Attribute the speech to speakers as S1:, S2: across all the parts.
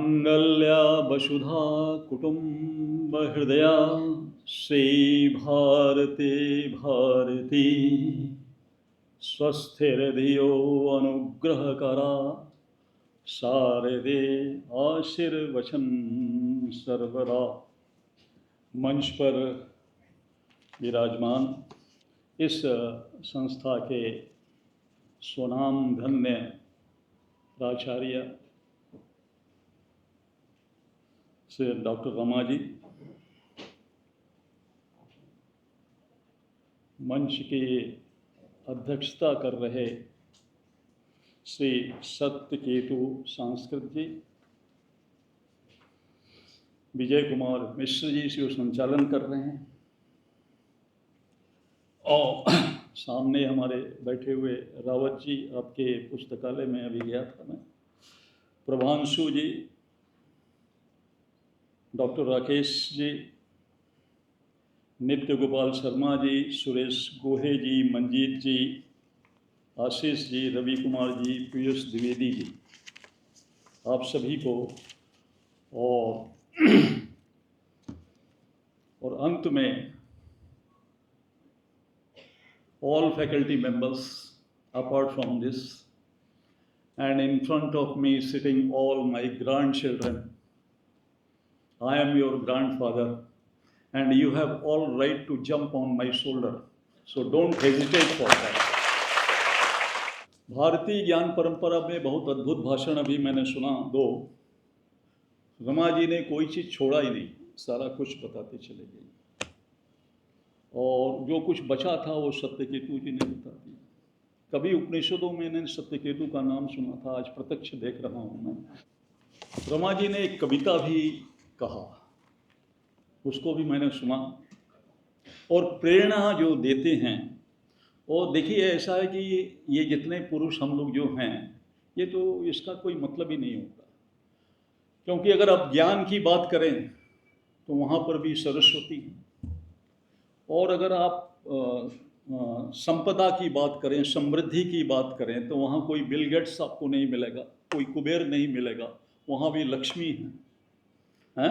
S1: मांगल्या वसुधा कुटुंबहृदया श्रीभारते भारती स्वस्थिर्धियो अनुग्रहकरा शारदे आशीर्वचन सर्वदा। मंच पर विराजमान इस संस्था के स्वनाम धन्य प्राचार्य श्री डॉक्टर रमा जी, मंच की अध्यक्षता कर रहे श्री सत्यकेतु सांस्कृत जी, विजय कुमार मिश्र जी जो संचालन कर रहे हैं, और सामने हमारे बैठे हुए रावत जी, आपके पुस्तकालय में अभी गया था मैं, प्रभांशु जी, डॉक्टर राकेश जी, नित्य गोपाल शर्मा जी, सुरेश गोहे जी, मंजीत जी, आशीष जी, रवि कुमार जी, पीयूष द्विवेदी जी, आप सभी को, और अंत में all faculty members apart from this, and in front of me sitting all my grandchildren. I am your grandfather and you have all right to jump on my shoulder, so don't hesitate for that. भारतीय ज्ञान परंपरा में बहुत अद्भुत भाषण अभी मैंने सुना दो। रमा जी ने कोई चीज़ छोड़ा ही नहीं, सारा कुछ बताते चले गए, और जो कुछ बचा था वो सत्यकेतु जी ने बता दिया। कभी उपनिषदों में मैंने सत्यकेतु का नाम सुना था, आज प्रत्यक्ष देख रहा हूँ मैं। रमा जी ने एक कविता भी कहा, उसको भी मैंने सुना, और प्रेरणा जो देते हैं, और देखिए ऐसा है कि ये जितने पुरुष हम लोग जो हैं, ये तो इसका कोई मतलब ही नहीं होता, क्योंकि अगर आप ज्ञान की बात करें तो वहाँ पर भी सरस्वती है, और अगर आप संपदा की बात करें, समृद्धि की बात करें, तो वहाँ कोई बिल गेट्स आपको नहीं मिलेगा, कोई कुबेर नहीं मिलेगा, वहाँ भी लक्ष्मी है।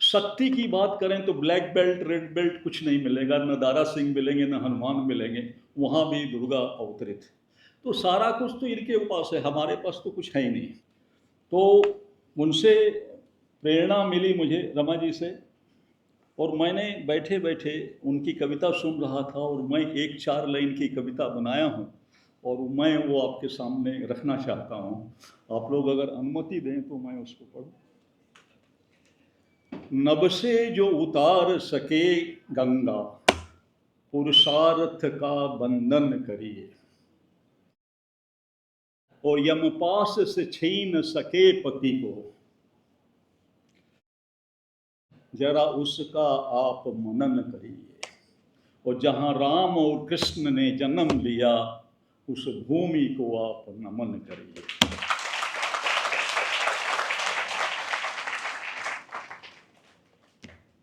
S1: शक्ति की बात करें तो ब्लैक बेल्ट, रेड बेल्ट कुछ नहीं मिलेगा, न दारा सिंह मिलेंगे, न हनुमान मिलेंगे, वहाँ भी दुर्गा अवतरित। तो सारा कुछ तो इनके पास है, हमारे पास तो कुछ है ही नहीं। तो उनसे प्रेरणा मिली मुझे, रमा जी से, और मैंने बैठे बैठे उनकी कविता सुन रहा था, और मैं एक 4 लाइन की कविता बनाया हूँ, और मैं वो आपके सामने रखना चाहता हूँ। आप लोग अगर अनुमति दें तो मैं उसको पढ़ूँ। नभ से जो उतार सके गंगा, पुरुषार्थ का बंधन करिए, और यमपास से छीन सके पति को, जरा उसका आप मनन करिए, और जहाँ राम और कृष्ण ने जन्म लिया, उस भूमि को आप नमन करिए।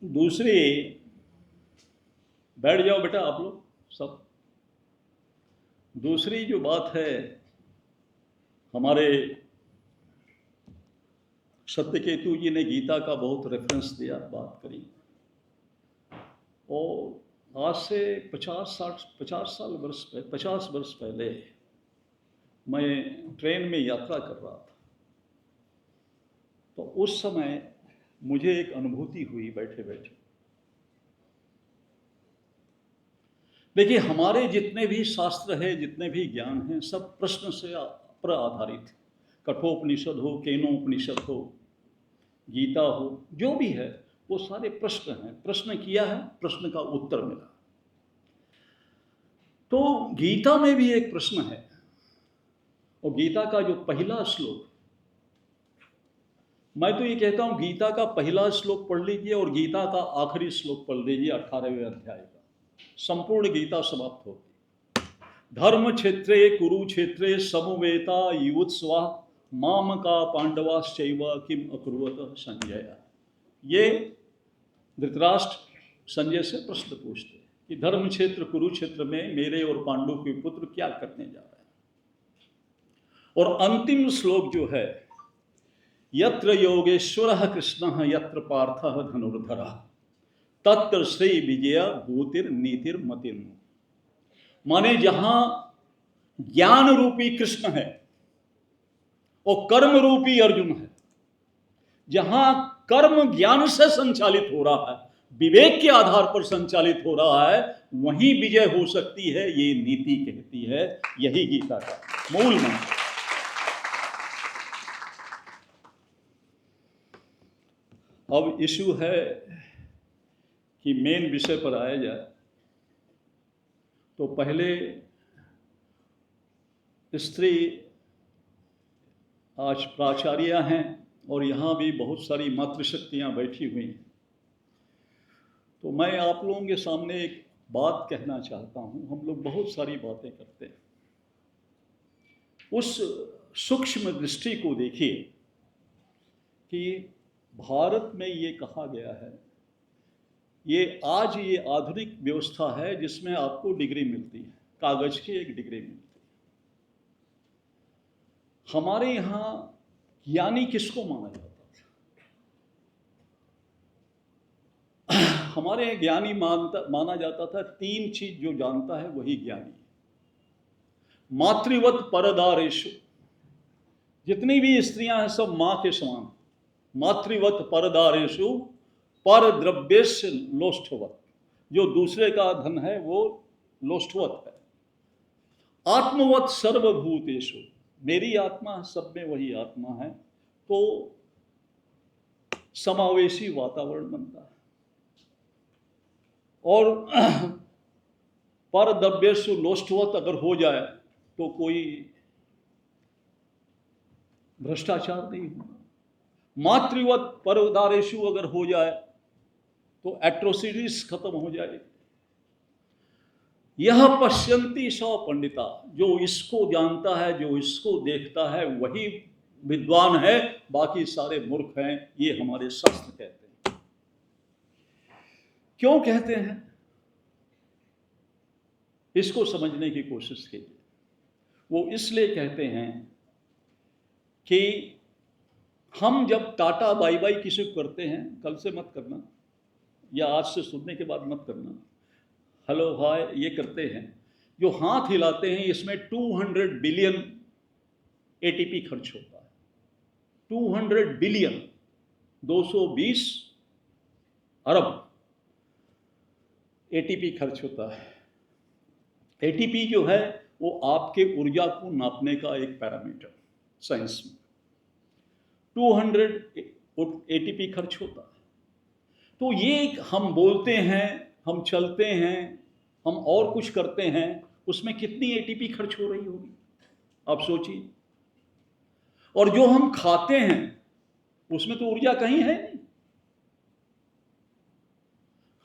S1: दूसरी, बैठ जाओ बेटा आप लोग सब। दूसरी जो बात है, हमारे सत्यकेतु जी ने गीता का बहुत रेफरेंस दिया, बात करी, और आज से 50 वर्ष पहले मैं ट्रेन में यात्रा कर रहा था, तो उस समय मुझे एक अनुभूति हुई बैठे बैठे। देखिए, हमारे जितने भी शास्त्र है, जितने भी ज्ञान हैं, सब प्रश्न से पर आधारित है। कठोपनिषद हो, केनोपनिषद हो, गीता हो, जो भी है वो सारे प्रश्न हैं। प्रश्न किया है, प्रश्न का उत्तर मिला। तो गीता में भी एक प्रश्न है, और गीता का जो पहला श्लोक, मैं तो ये कहता हूं गीता का पहला श्लोक पढ़ लीजिए और गीता का आखिरी श्लोक पढ़ लीजिए 18वें अध्याय का, संपूर्ण गीता समाप्त होगी। धर्म क्षेत्रे कुरुक्षेत्रे समवेता युत्स्वा माम का पांडवाश्चैव किम अकुर्वत संजय। ये धृतराष्ट्र संजय से प्रश्न पूछते हैं कि धर्म क्षेत्र कुरुक्षेत्र में मेरे और पांडु के पुत्र क्या करने जा रहे हैं। और अंतिम श्लोक जो है, यत्र योगेश्वरः कृष्णः यत्र पार्थः धनुर्धरः तत्र श्री विजय भूतिर्नीतिर्मतिर्। माने जहां ज्ञान रूपी कृष्ण है और कर्म रूपी अर्जुन है, जहां कर्म ज्ञान से संचालित हो रहा है, विवेक के आधार पर संचालित हो रहा है, वहीं विजय हो सकती है, ये नीति कहती है। यही गीता का मूल मंत्र। अब इशू है कि मेन विषय पर आया जाए तो पहले स्त्री आज प्राचार्य हैं और यहाँ भी बहुत सारी मातृशक्तियाँ बैठी हुई हैं। तो मैं आप लोगों के सामने एक बात कहना चाहता हूँ। हम लोग बहुत सारी बातें करते हैं, उस सूक्ष्म दृष्टि को देखिए कि भारत में ये कहा गया है, ये आज ये आधुनिक व्यवस्था है जिसमें आपको डिग्री मिलती है, कागज की एक डिग्री मिलती है। हमारे यहाँ ज्ञानी किसको माना जाता था? हमारे यहाँ ज्ञानी माना जाता था, तीन चीज जो जानता है वही ज्ञानी है। मातृवत परदारेषु, जितनी भी स्त्रियां हैं सब मां के समान। मातृवत परदारेषु पर द्रव्यस्य लोष्ठवत, जो दूसरे का धन है वो लोष्ठवत है। आत्मवत सर्वभूतेषु, मेरी आत्मा सब में वही आत्मा है, तो समावेशी वातावरण बनता है। और पर द्रव्येषु लोष्ठवत अगर हो जाए तो कोई भ्रष्टाचार नहीं होगा। मातृवत परदारेषु अगर हो जाए तो एट्रोसिटीज खत्म हो जाएगी। यह पश्यन्ति सौ पंडिता, जो इसको जानता है, जो इसको देखता है वही विद्वान है, बाकी सारे मूर्ख हैं, ये हमारे शास्त्र कहते हैं। क्यों कहते हैं? इसको समझने की कोशिश कीजिए। वो इसलिए कहते हैं कि हम जब टाटा बाई बाई किसी को करते हैं, कल से मत करना या आज से सुनने के बाद मत करना, हेलो हाय ये करते हैं, जो हाथ हिलाते हैं इसमें 200 बिलियन एटीपी खर्च होता है। 200 बिलियन, 220 अरब एटीपी खर्च होता है। एटीपी जो है वो आपके ऊर्जा को नापने का एक पैरामीटर साइंस में। 200 एटीपी खर्च होता है। तो ये हम बोलते हैं, हम चलते हैं, हम और कुछ करते हैं, उसमें कितनी एटीपी खर्च हो रही होगी आप सोचिए। और जो हम खाते हैं उसमें तो ऊर्जा कहीं है नहीं।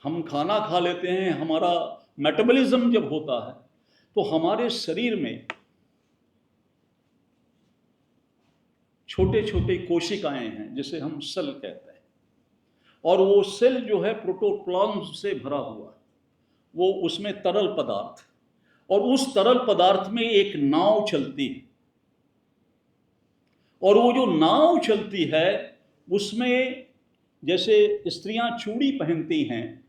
S1: हम खाना खा लेते हैं, हमारा मेटाबॉलिज्म जब होता है तो हमारे शरीर में छोटे छोटे कोशिकाएं हैं जिसे हम सेल कहते हैं, और वो सेल जो है प्रोटोप्लाज्म से भरा हुआ है, वो उसमें तरल पदार्थ, और उस तरल पदार्थ में एक नाव चलती है, और वो जो नाव चलती है उसमें जैसे स्त्रियां चूड़ी पहनती हैं,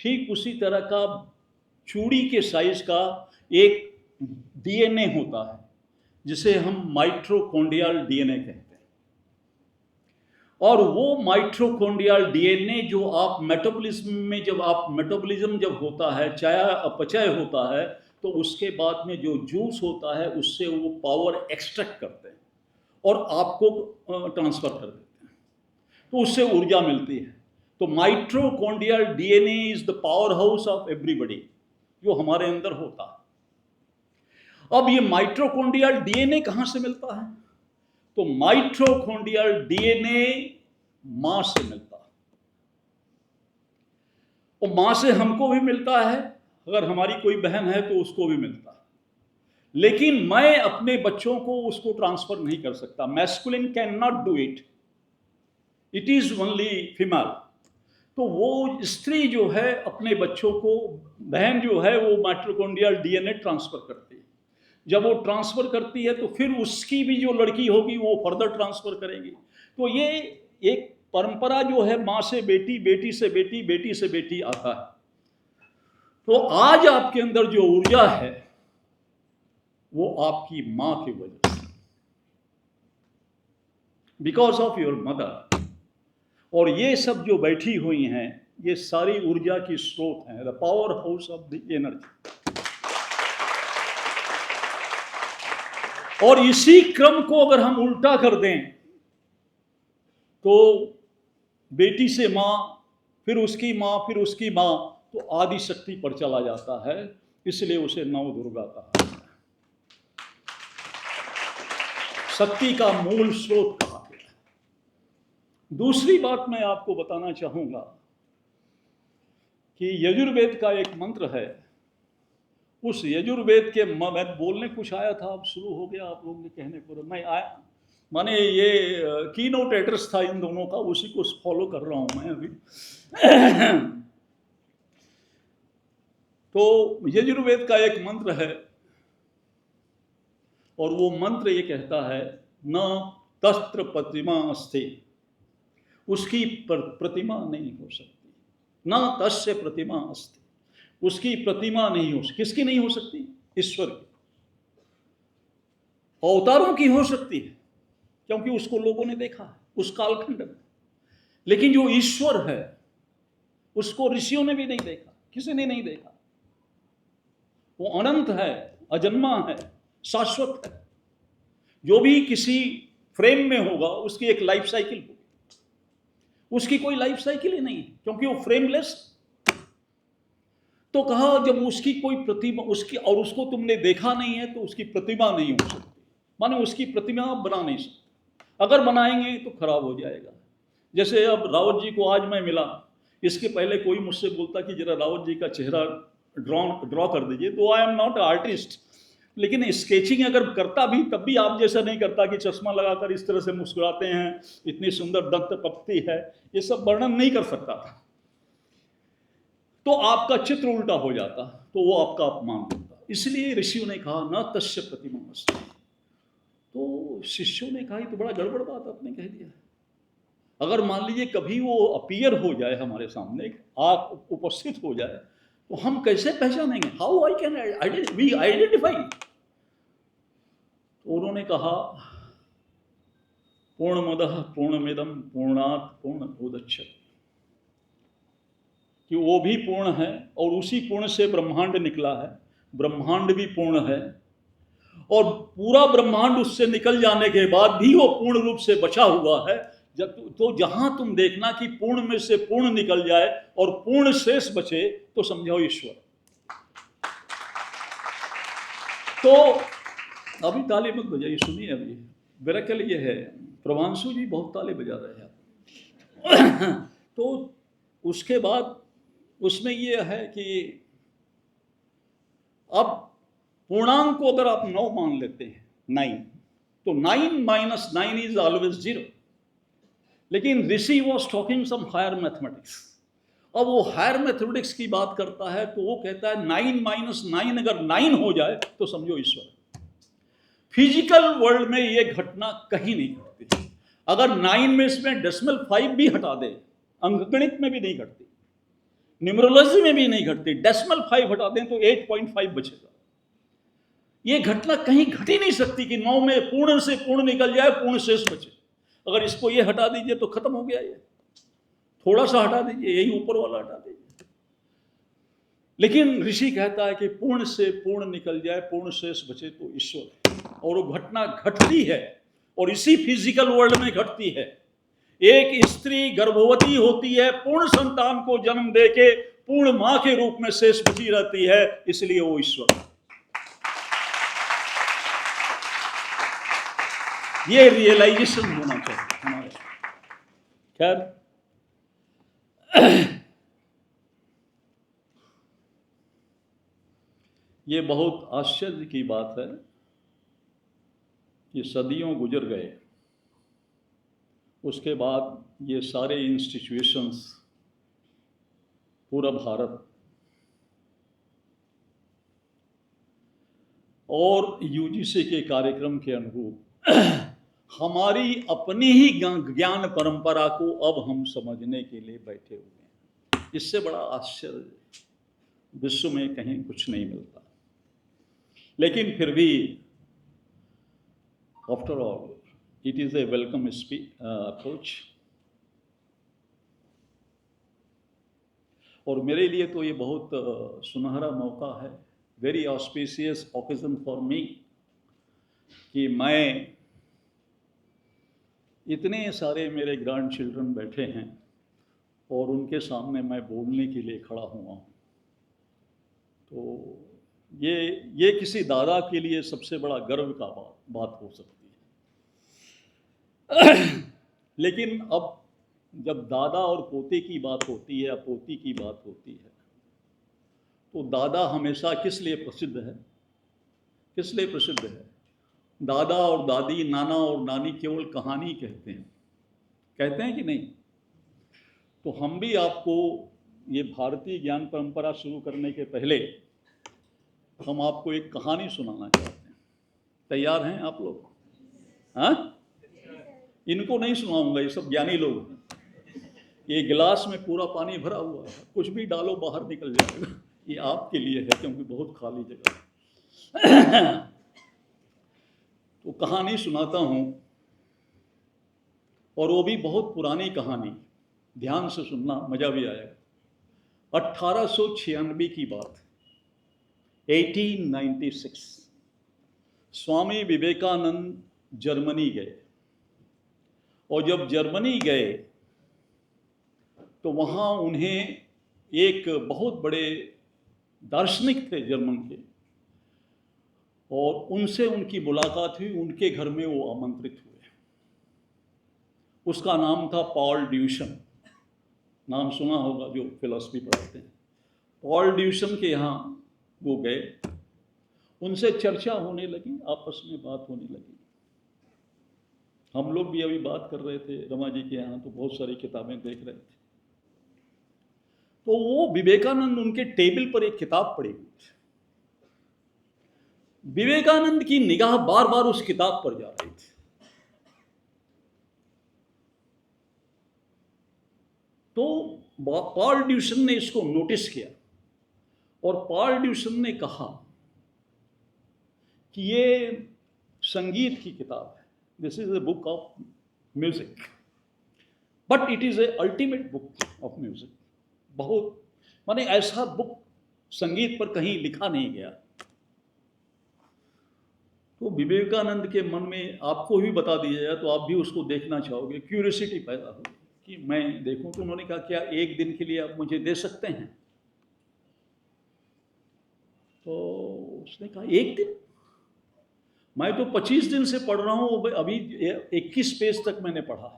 S1: ठीक उसी तरह का चूड़ी के साइज का एक डीएनए होता है जिसे हम माइटोकॉन्ड्रियल डीएनए कहते हैं। और वो माइटोकॉन्ड्रियल डीएनए जो आप मेटाबॉलिज्म में, जब आप मेटाबॉलिज्म जब होता है, चाहे अपचय होता है, तो उसके बाद में जो जूस होता है उससे वो पावर एक्सट्रैक्ट करते हैं और आपको ट्रांसफर कर देते हैं, तो उससे ऊर्जा मिलती है। तो mitochondrial DNA is the power house of everybody, जो हमारे अंदर होता है। अब ये माइटोकॉन्ड्रियल डीएनए कहां से मिलता है? तो माइटोकॉन्ड्रियल डीएनए मां से मिलता है, और मां से हमको भी मिलता है, अगर हमारी कोई बहन है तो उसको भी मिलता है। लेकिन मैं अपने बच्चों को उसको ट्रांसफर नहीं कर सकता। Masculine can not do it, it is only female. तो वो स्त्री जो है अपने बच्चों को, बहन जो है वो माइटोकॉन्ड्रियल डीएनए ट्रांसफर करती है। जब वो ट्रांसफर करती है तो फिर उसकी भी जो लड़की होगी वो फर्दर ट्रांसफर करेगी। तो ये एक परंपरा जो है माँ से बेटी, बेटी से बेटी, बेटी से बेटी आता है। तो आज आपके अंदर जो ऊर्जा है वो आपकी माँ की वजह से, बिकॉज ऑफ योर मदर। और ये सब जो बैठी हुई हैं ये सारी ऊर्जा की स्रोत हैं, the power house of the energy. और इसी क्रम को अगर हम उल्टा कर दें तो बेटी से माँ, फिर उसकी माँ, फिर उसकी माँ, तो आदि शक्ति पर चला जाता है, इसलिए उसे नव दुर्गा कहा, शक्ति का मूल स्रोत कहा गया। दूसरी बात मैं आपको बताना चाहूंगा कि यजुर्वेद का एक मंत्र है, उस यजुर्वेद के, मैं बोलने कुछ आया था, अब शुरू हो गया आप लोगों के कहने पर, मैं आया, माने ये कीनोट एड्रेस था इन दोनों का, उसी को फॉलो कर रहा हूं मैं अभी। तो यजुर्वेद का एक मंत्र है और वो मंत्र ये कहता है, न तस्त्र प्रतिमा अस्ति, उसकी प्रतिमा नहीं हो सकती, न तस्य प्रतिमा अस्ति, उसकी प्रतिमा नहीं हो सकती। किसकी नहीं हो सकती? ईश्वर की। अवतारों की हो सकती है क्योंकि उसको लोगों ने देखा है उस कालखंड में, लेकिन जो ईश्वर है उसको ऋषियों ने भी नहीं देखा, किसी ने नहीं देखा। वो अनंत है, अजन्मा है, शाश्वत है। जो भी किसी फ्रेम में होगा उसकी एक लाइफ साइकिल होगी, उसकी कोई लाइफ साइकिल ही नहीं है क्योंकि वो फ्रेमलेस। तो कहा जब उसकी कोई प्रतिमा, उसकी, और उसको तुमने देखा नहीं है तो उसकी प्रतिमा नहीं हो सकती, माने उसकी प्रतिमा आप बना नहीं सकते, अगर बनाएंगे तो खराब हो जाएगा। जैसे अब रावत जी को आज मैं मिला, इसके पहले कोई मुझसे बोलता कि जरा रावत जी का चेहरा ड्रॉ कर दीजिए, तो आई एम नॉट आर्टिस्ट, लेकिन स्केचिंग अगर करता भी तब भी आप जैसा नहीं करता कि चश्मा लगाकर इस तरह से मुस्कुराते हैं, इतनी सुंदर दंत पत्ती है, ये सब वर्णन नहीं कर सकता था। तो आपका चित्र उल्टा हो जाता, तो वो आपका अपमान होता। इसलिए ऋषियों ने कहा न तस्य प्रतिमा अस्ति। तो शिष्यों ने कहा ये तो बड़ा गड़बड़ बात आपने कह दिया। अगर मान लीजिए कभी वो अपीयर हो जाए हमारे सामने, आप उपस्थित हो जाए, तो हम कैसे पहचानेंगे? How I can we identify? तो उन्होंने कहा पूर्णमदः पूर्णमिदं पूर्णात् पूर्णमुदच्यते, कि वो भी पूर्ण है और उसी पूर्ण से ब्रह्मांड निकला है, ब्रह्मांड भी पूर्ण है, और पूरा ब्रह्मांड उससे निकल जाने के बाद भी वो पूर्ण रूप से बचा हुआ है। जब तो जहां तुम देखना कि पूर्ण में से पूर्ण निकल जाए और पूर्ण शेष बचे, तो समझो ईश्वर। तो अभी ताली मत बजाइए, सुनिए, अभी मेरा कल ये है, प्रभांशु जी बहुत ताली बजा रहे हैं। तो उसके बाद उसमें ये है कि अब पूर्णांक को अगर आप 9 मान लेते हैं, 9, तो 9 - 9 इज ऑलवेज 0। लेकिन Rishi was talking some higher mathematics. अब वो हायर मैथमेटिक्स की बात करता है, तो वो कहता है 9 - 9 अगर 9 हो जाए तो समझो ईश्वर। फिजिकल वर्ल्ड में ये घटना कहीं नहीं घटती। अगर 9 में इसमें डेसिमल 5 भी हटा दे, अंकगणित में भी नहीं घटती, न्यूमरोलॉजी में भी नहीं घटती, डेसिमल 5 हटा दें तो 8.5 बचेगा। ये घटना कहीं घट ही नहीं सकती कि 9 में पूर्ण से पूर्ण निकल जाए, पूर्ण शेष बचे। अगर इसको ये हटा दीजिए तो खत्म हो गया, ये थोड़ा सा हटा दीजिए, यही ऊपर वाला हटा दीजिए। लेकिन ऋषि कहता है कि पूर्ण से पूर्ण निकल जाए, पूर्ण शेष बचे तो ईश्वर है। और वो घटना घटती है और इसी फिजिकल वर्ल्ड में घटती है। एक स्त्री गर्भवती होती है, पूर्ण संतान को जन्म देके पूर्ण मां के रूप में शेष बची रहती है, इसलिए वो ईश्वर है। ये रियलाइजेशन होना चाहिए हमारे। खैर, ये बहुत आश्चर्य की बात है कि सदियों गुजर गए, उसके बाद ये सारे इंस्टीट्यूशंस, पूरा भारत और यूजीसी के कार्यक्रम के अनुरूप हमारी अपनी ही ज्ञान परंपरा को अब हम समझने के लिए बैठे हुए हैं। इससे बड़ा आश्चर्य विश्व में कहीं कुछ नहीं मिलता। लेकिन फिर भी after all it is A welcome approach. और मेरे लिए तो ये बहुत सुनहरा मौका है, very auspicious occasion for me, कि मैं, इतने सारे मेरे ग्रैंड चिल्ड्रन बैठे हैं और उनके सामने मैं बोलने के लिए खड़ा हुआ हूँ। तो ये किसी दादा के लिए सबसे बड़ा गर्व का बात हो सकती है। लेकिन अब जब दादा और पोते की बात होती है या पोती की बात होती है, तो दादा हमेशा किस लिए प्रसिद्ध है? किस लिए प्रसिद्ध है? दादा और दादी, नाना और नानी केवल कहानी कहते हैं कि नहीं? तो हम भी आपको ये भारतीय ज्ञान परंपरा शुरू करने के पहले हम आपको एक कहानी सुनाना चाहते हैं। तैयार हैं आप लोग? हाँ, इनको नहीं सुनाऊंगा, ये सब ज्ञानी लोग हैं। ये गिलास में पूरा पानी भरा हुआ है, कुछ भी डालो बाहर निकल जाएगा। ये आपके लिए है क्योंकि बहुत खाली जगह है। तो कहानी सुनाता हूं, और वो भी बहुत पुरानी कहानी, ध्यान से सुनना, मजा भी आएगा। 1896 की बात, 1896। स्वामी विवेकानंद जर्मनी गए, और जब जर्मनी गए तो वहाँ उन्हें एक बहुत बड़े दार्शनिक थे जर्मन के, और उनसे उनकी मुलाकात हुई, उनके घर में वो आमंत्रित हुए। उसका नाम था पॉल ड्यूशन। नाम सुना होगा जो फिलॉसफी पढ़ाते हैं। पॉल ड्यूशन के यहाँ वो गए, उनसे चर्चा होने लगी, आपस में बात होने लगी। हम लोग भी अभी बात कर रहे थे रमा जी के यहाँ, तो बहुत सारी किताबें देख रहे थे। तो वो विवेकानंद उनके टेबल पर एक किताब पड़ी हुई थी। विवेकानंद की निगाह बार बार उस किताब पर जा रही थी। तो पॉल ड्यूशन ने इसको नोटिस किया, और पॉल ड्यूशन ने कहा कि ये संगीत की किताब है, this is a book of music, but it is A ultimate book of music. बहुत माने ऐसा बुक संगीत पर कहीं लिखा नहीं गया। तो विवेकानंद के मन में, आपको भी बता दिया जाए तो आप भी उसको देखना चाहोगे, क्यूरियोसिटी पैदा होगी कि मैं देखूं। तो उन्होंने कहा, क्या एक दिन के लिए आप मुझे दे सकते हैं? तो उसने कहा, एक दिन? मैं तो 25 दिन से पढ़ रहा हूं, अभी 21 पेज तक मैंने पढ़ा,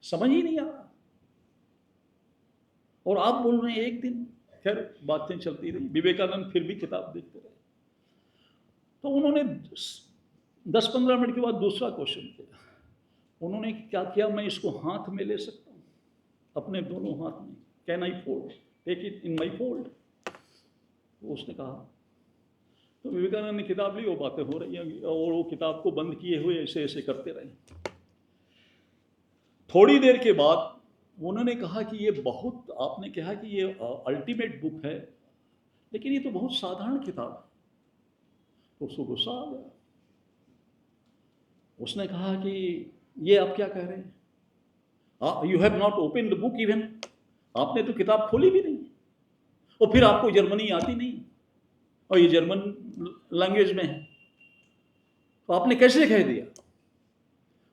S1: समझ ही नहीं आ रहा, और आप बोल रहे हैं एक दिन? खैर बातें चलती रही, विवेकानंद फिर भी किताब देखते रहे। तो उन्होंने 10-15 मिनट के बाद दूसरा क्वेश्चन किया। उन्होंने क्या किया, मैं इसको हाथ में ले सकता हूँ, अपने दोनों हाथ में? Can I fold, take it in my fold? तो उसने कहा। तो विवेकानंद ने किताब ली, वो बातें हो रही हैं, और वो किताब को बंद किए हुए ऐसे ऐसे करते रहे। थोड़ी देर के बाद उन्होंने कहा कि ये बहुत, आपने कहा कि ये अल्टीमेट बुक है, लेकिन ये तो बहुत साधारण किताब है। तो उसको गुस्सा आ गया। उसने कहा कि ये आप क्या कह रहे हैं? You have not open the book even, आपने तो किताब खोली भी नहीं, और फिर आपको जर्मनी आती नहीं, और ये जर्मन लैंग्वेज में है, तो आपने कैसे कह दिया?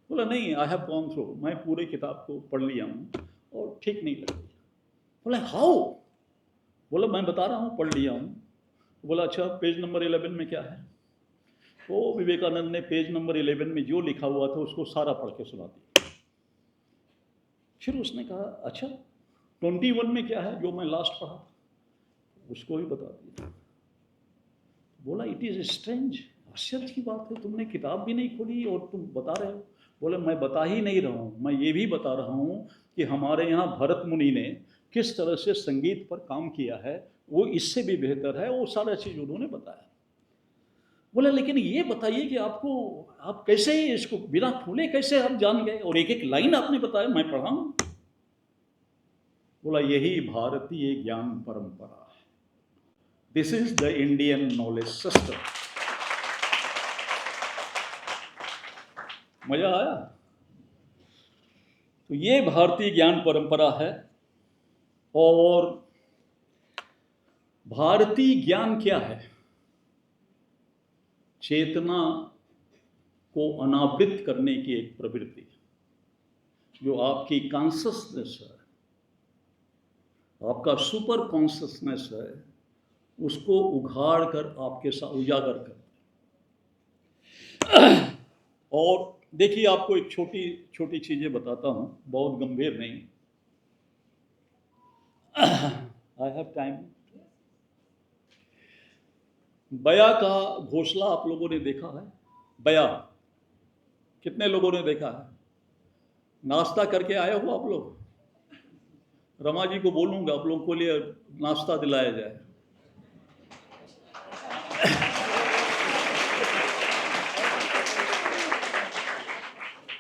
S1: बोला, नहीं, आई हैव गॉन थ्रू, मैं पूरे किताब को पढ़ लिया हूँ और ठीक नहीं लग रही। बोला, हाउ? बोला, मैं बता रहा हूँ, पढ़ लिया हूँ। बोला, अच्छा पेज नंबर 11 में क्या है? तो विवेकानंद ने पेज नंबर 11 में जो लिखा हुआ था उसको सारा पढ़ के सुना दिया। फिर उसने कहा, अच्छा 21 में क्या है जो मैं लास्ट पढ़ा? उसको भी बता दिया। बोला, इट इज स्ट्रेंज, आश्चर्य की बात है, तुमने किताब भी नहीं खोली और तुम बता रहे हो। बोले, मैं बता ही नहीं रहा हूँ, मैं ये भी बता रहा हूँ कि हमारे यहाँ भरत मुनि ने किस तरह से संगीत पर काम किया है, वो इससे भी बेहतर है, वो सारा चीज़ उन्होंने बताया। बोला लेकिन ये बताइए कि आपको, आप कैसे इसको बिना खोले कैसे आप जान गए, और एक एक लाइन आपने बताया, मैं पढ़ा हूं। बोला यही भारतीय ज्ञान परंपरा है, this is the Indian knowledge system. मजा आया? तो ये भारतीय ज्ञान परंपरा है। और भारतीय ज्ञान क्या है? चेतना को अनावृत करने की एक प्रवृत्ति, जो आपकी कॉन्शसनेस है, आपका सुपर कॉन्शसनेस है, उसको उघाड़ कर आपके साथ उजागर कर। और देखिए, आपको एक छोटी छोटी चीजें बताता हूं, बहुत गंभीर नहीं। I have time. बया का घोंसला आप लोगों ने देखा है? बया कितने लोगों ने देखा है? नाश्ता करके आए हो आप लोग? रमा जी को बोलूंगा आप लोगों को लिए नाश्ता दिलाया जाए।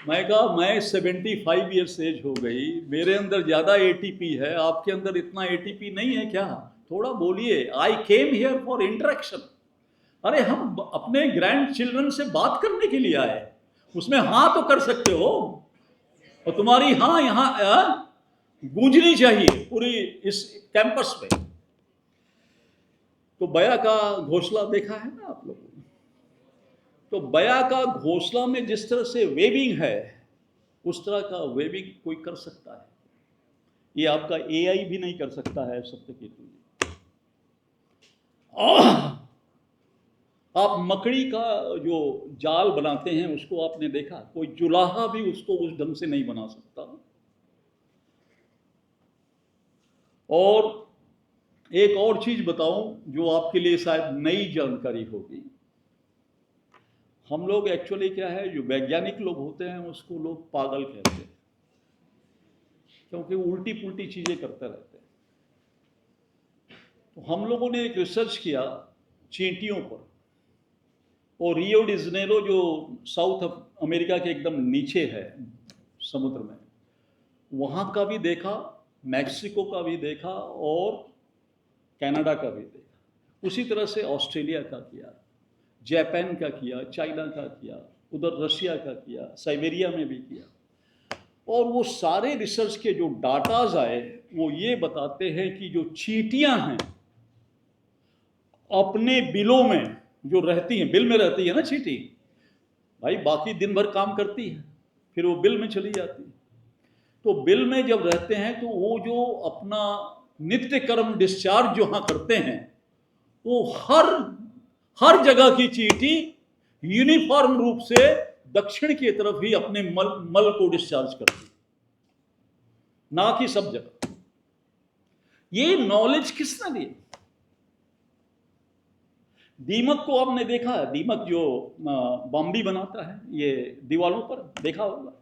S1: मैं कहा मैं 75 ईयर्स एज हो गई, मेरे अंदर ज्यादा एटीपी है, आपके अंदर इतना एटीपी नहीं है क्या? थोड़ा बोलिए। आई केम हियर फॉर इंटरेक्शन। अरे हम अपने ग्रैंड चिल्ड्रन से बात करने के लिए आए, उसमें हाँ तो कर सकते हो, और तुम्हारी हाँ यहाँ गूंजनी चाहिए पूरी इस कैंपस पे। तो बया का घोंसला देखा है ना आप लोगों ने? तो बया का घोंसला में जिस तरह से वेविंग है, उस तरह का वेविंग कोई कर सकता है? ये आपका एआई भी नहीं कर सकता है सत्यकेतु जी। आप मकड़ी का जो जाल बनाते हैं उसको आपने देखा? कोई जुलाहा भी उसको उस ढंग से नहीं बना सकता। और एक और चीज बताऊं जो आपके लिए शायद नई जानकारी होगी। हम लोग एक्चुअली क्या है, जो वैज्ञानिक लोग होते हैं उसको लोग पागल कहते हैं, क्योंकि उल्टी पुल्टी चीजें करते रहते हैं। तो हम लोगों ने एक रिसर्च किया चींटियों पर, और रियो डी जनेरो जो साउथ अमेरिका के एकदम नीचे है समुद्र में, वहाँ का भी देखा, मैक्सिको का भी देखा, और कनाडा का भी देखा। उसी तरह से ऑस्ट्रेलिया का किया, जापान का किया, चाइना का किया, उधर रशिया का किया, साइबेरिया में भी किया। और वो सारे रिसर्च के जो डाटाज आए वो ये बताते हैं कि जो चींटियां हैं अपने बिलों में जो रहती हैं, बिल में रहती है ना चींटी भाई, बाकी दिन भर काम करती है, फिर वो बिल में चली जाती है। तो बिल में जब रहते हैं तो वो जो अपना नित्य कर्म डिस्चार्ज जहां करते हैं, वो हर जगह की चींटी यूनिफॉर्म रूप से दक्षिण की तरफ ही अपने मल को डिस्चार्ज करती, ना कि सब जगह। ये नॉलेज किसने दी? दीमक को आपने देखा है? दीमक जो बॉम्बी बनाता है, ये दीवारों पर देखा होगा।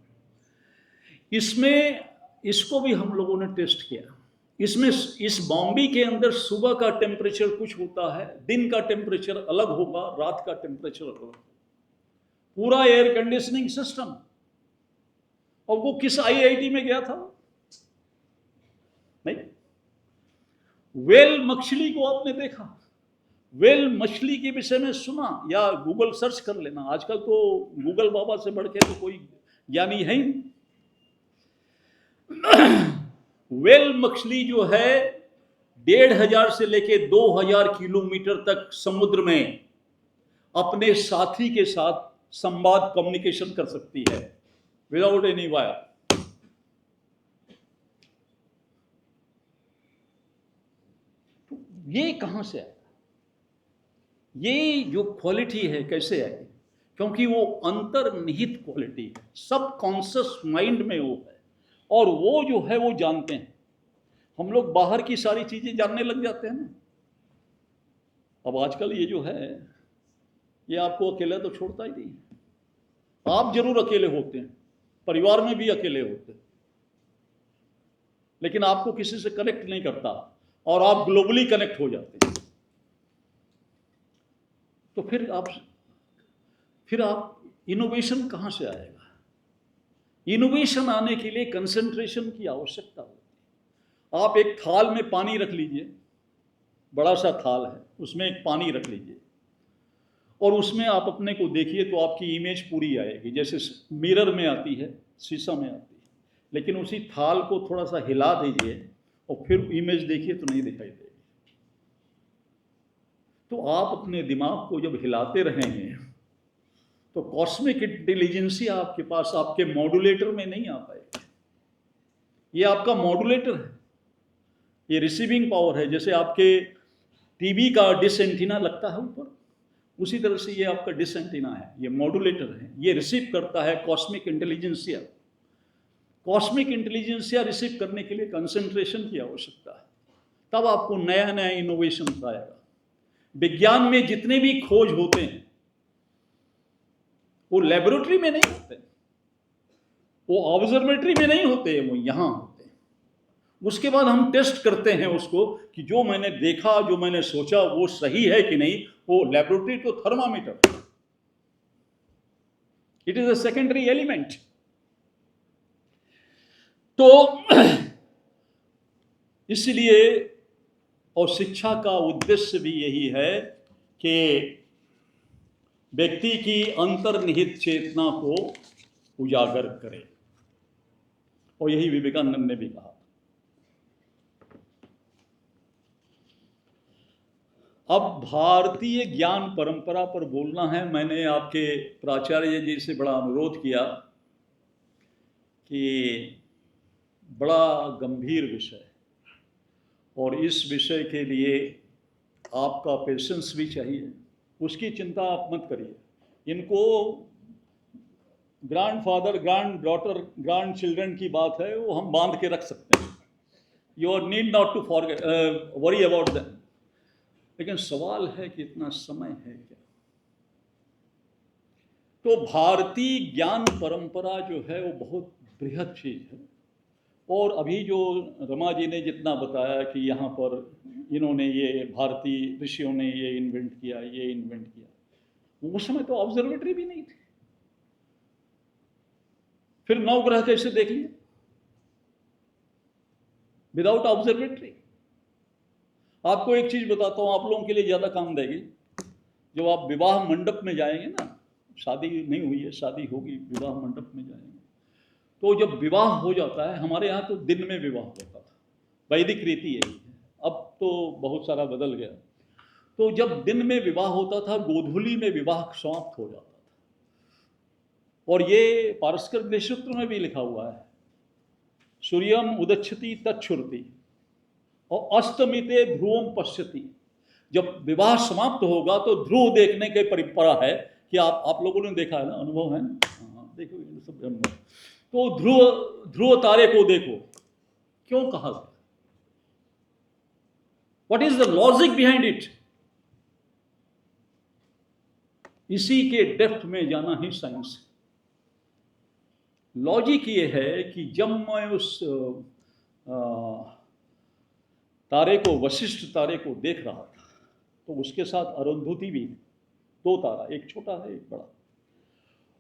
S1: इसमें इसको भी हम लोगों ने टेस्ट किया। इसमें इस बॉम्बी के अंदर सुबह का टेम्परेचर कुछ होता है, दिन का टेम्परेचर अलग होगा, रात का टेम्परेचर अलग, पूरा एयर कंडीशनिंग सिस्टम। और वो किस आईआईटी में गया था? नहीं। वेल मछली को आपने देखा? वेल मछली के विषय में सुना या गूगल सर्च कर लेना, आजकल तो गूगल बाबा से बढ़ के तो कोई ज्ञानी है ही। वेल मछली जो है 1500 से लेके 2000 किलोमीटर तक समुद्र में अपने साथी के साथ संवाद, कम्युनिकेशन कर सकती है विदाउट एनी वायर। ये कहां से आया? ये जो क्वालिटी है कैसे आई? क्योंकि वो अंतर्निहित क्वालिटी है, सब कॉन्शियस माइंड में वो है, और वो जो है वो जानते हैं। हम लोग बाहर की सारी चीजें जानने लग जाते हैं ना। अब आजकल ये जो है, ये आपको अकेला तो छोड़ता ही नहीं। आप जरूर अकेले होते हैं, परिवार में भी अकेले होते हैं, लेकिन आपको किसी से कनेक्ट नहीं करता, और आप ग्लोबली कनेक्ट हो जाते हैं। तो फिर आप फिर आप इनोवेशन कहाँ से आएगा? इनोवेशन आने के लिए कंसंट्रेशन की आवश्यकता होती है। आप एक थाल में पानी रख लीजिए, बड़ा सा थाल है, उसमें एक पानी रख लीजिए और उसमें आप अपने को देखिए तो आपकी इमेज पूरी आएगी, जैसे मिरर में आती है, शीशा में आती है। लेकिन उसी थाल को थोड़ा सा हिला दीजिए और फिर इमेज देखिए तो नहीं दिखाई देगी। तो आप अपने दिमाग को जब हिलाते रहेंगे तो कॉस्मिक इंटेलिजेंसी आपके पास आपके मॉड्यूलेटर में नहीं आ पाएगी। ये आपका मॉड्यूलेटर है, ये रिसीविंग पावर है। जैसे आपके टीवी का डिश एंटीना लगता है ऊपर, उसी तरह से ये आपका डिश एंटीना है, ये मॉड्यूलेटर है, ये रिसीव करता है cosmic intelligentsia. Cosmic intelligentsia receive करने के लिए कंसंट्रेशन की आवश्यकता है, तब आपको नया नया इनोवेशन आएगा। विज्ञान में जितने भी खोज होते हैं वो लेबोरेटरी में नहीं होते, वो ऑब्जर्वेटरी में नहीं होते, वो यहां होते हैं। उसके बाद हम टेस्ट करते हैं उसको कि जो मैंने देखा, जो मैंने सोचा वो सही है कि नहीं। वो लेबोरेटरी तो thermometer, it is a secondary element. तो इसलिए और शिक्षा का उद्देश्य भी यही है कि व्यक्ति की अंतर्निहित चेतना को उजागर करे, और यही विवेकानंद ने भी कहा। अब भारतीय ज्ञान परंपरा पर बोलना है। मैंने आपके प्राचार्य जी से बड़ा अनुरोध किया कि बड़ा गंभीर विषय, और इस विषय के लिए आपका पेशेंस भी चाहिए। उसकी चिंता आप मत करिए। इनको grandfather, grand daughter, grand children की बात है, वो हम बांध के रख सकते हैं। You are need not to forget worry about them. लेकिन सवाल है कि इतना समय है क्या? तो भारतीय ज्ञान परंपरा जो है वो बहुत बृहद चीज है। और अभी जो रमा जी ने जितना बताया कि यहाँ पर इन्होंने ये भारतीय ऋषियों ने ये इन्वेंट किया, ये इन्वेंट किया, उस समय तो ऑब्जर्वेटरी भी नहीं थी। फिर नवग्रह कैसे देख लिए विदाउट ऑब्जर्वेटरी? आपको एक चीज बताता हूं, आप लोगों के लिए ज्यादा काम देगी। जब आप विवाह मंडप में जाएंगे ना, शादी नहीं हुई है, शादी होगी, विवाह मंडप में जाएंगे, तो जब विवाह हो जाता है, हमारे यहाँ तो दिन में विवाह होता था, वैदिक रीति यही है, अब तो बहुत सारा बदल गया। तो जब दिन में विवाह होता था, गोधूली में विवाह समाप्त हो जाता था। और ये पारस्कर देशसूत्र में भी लिखा हुआ है, सूर्यम उदच्छति तच्छुरति और अस्तमिते ध्रुवम पश्यति। जब विवाह समाप्त होगा तो ध्रुव देखने की परंपरा है कि आप लोगों ने देखा है ना, अनुभव है ना? हाँ, देखो सब अनुभव। तो ध्रुव तारे को देखो, क्यों कहा गया? What is the logic behind it? इसी के डेप्थ में जाना ही साइंस है। लॉजिक ये है कि जब मैं उस तारे को, वशिष्ठ तारे को देख रहा था, तो उसके साथ अरुंधति भी, दो तारा, एक छोटा है एक बड़ा,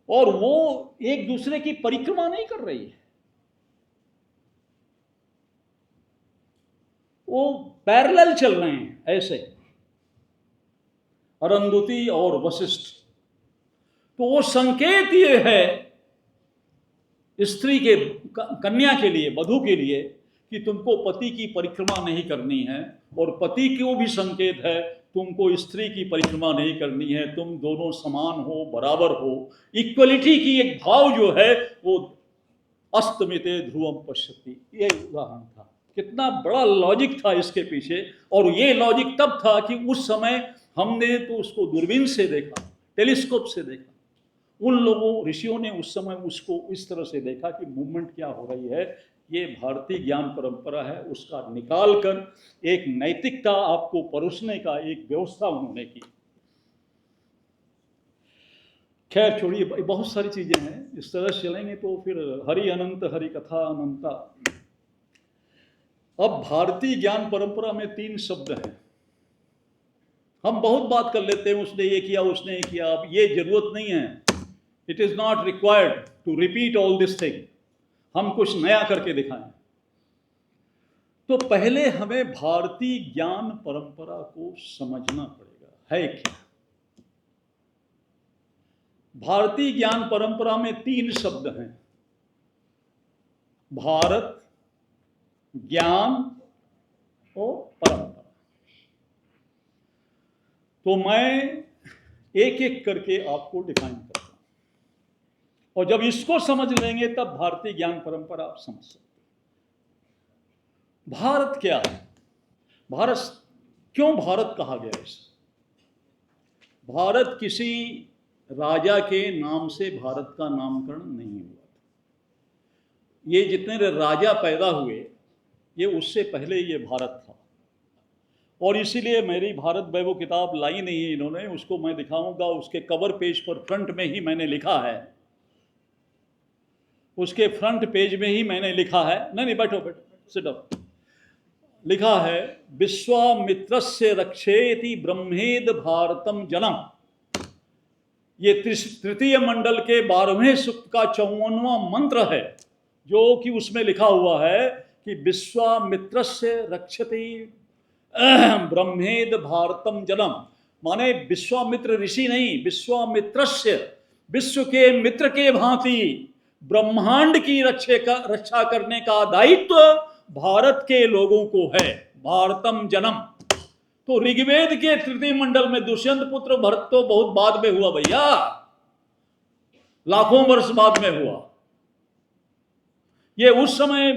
S1: और वो एक दूसरे की परिक्रमा नहीं कर रही है, वो पैरेलल चल रहे हैं ऐसे, अरुंधति और वशिष्ठ। तो वो संकेत ये है स्त्री के, कन्या के लिए, वधू के लिए, कि तुमको पति की परिक्रमा नहीं करनी है, और पति को भी संकेत है तुमको स्त्री की परिक्रमा नहीं करनी है, तुम दोनों समान हो, बराबर हो। इक्वलिटी की एक भाव जो है वो अस्तमिते ध्रुवम पश्यति, ये उदाहरण था। कितना बड़ा लॉजिक था इसके पीछे। और ये लॉजिक तब था कि उस समय हमने तो उसको दूरबीन से देखा, टेलीस्कोप से देखा। उन लोगों, ऋषियों ने उस समय उसको इस तरह से देखा कि मूवमेंट क्या हो रही है। ये भारतीय ज्ञान परंपरा है, उसका निकाल कर एक नैतिकता आपको परोसने का एक व्यवस्था उन्होंने की। खैर छोड़िए, बहुत सारी चीजें हैं, इस तरह से चलेंगे तो फिर हरि अनंत, हरि कथा अनंता। अब भारतीय ज्ञान परंपरा में 3 शब्द हैं, हम बहुत बात कर लेते हैं, उसने ये किया, उसने ये किया। अब ये जरूरत नहीं है। It is not required to repeat all this thing. हम कुछ नया करके दिखाएं। तो पहले हमें भारतीय ज्ञान परंपरा को समझना पड़ेगा है क्या। भारतीय ज्ञान परंपरा में 3 शब्द हैं, भारत, ज्ञान और परंपरा। तो मैं एक एक करके आपको डिफाइन करता हूं, और जब इसको समझ लेंगे तब भारतीय ज्ञान परंपरा आप समझ सकते। भारत क्या है? भारत क्यों भारत कहा गया इसे? भारत किसी राजा के नाम से भारत का नामकरण नहीं हुआ था। ये जितने राजा पैदा हुए, ये उससे पहले ये भारत था। और इसीलिए मेरी भारत वैभव किताब लाई नहीं है इन्होंने, उसको मैं दिखाऊंगा। उसके कवर पेज पर फ्रंट में ही मैंने लिखा है, उसके फ्रंट पेज में ही मैंने लिखा है। नहीं बैठो बैठो, सिट डाउन। लिखा है, विश्वामित्रस्य रक्षेति ब्रह्मेद भारतम जनम। ये तृतीय मंडल के 12वें सूक्त का 54वां मंत्र है, जो कि उसमें लिखा हुआ है कि विश्वामित्रस्य रक्षति ब्रह्मेद भारतम जनम। माने विश्वामित्र ऋषि नहीं, विश्वामित्रस्य, विश्व के मित्र के भांति ब्रह्मांड की रक्षा करने का दायित्व भारत के लोगों को है। भारतम जनम। तो ऋग्वेद के तृतीय मंडल में दुष्यंत पुत्र भरत तो बहुत बाद में हुआ भैया, लाखों वर्ष बाद में हुआ। ये उस समय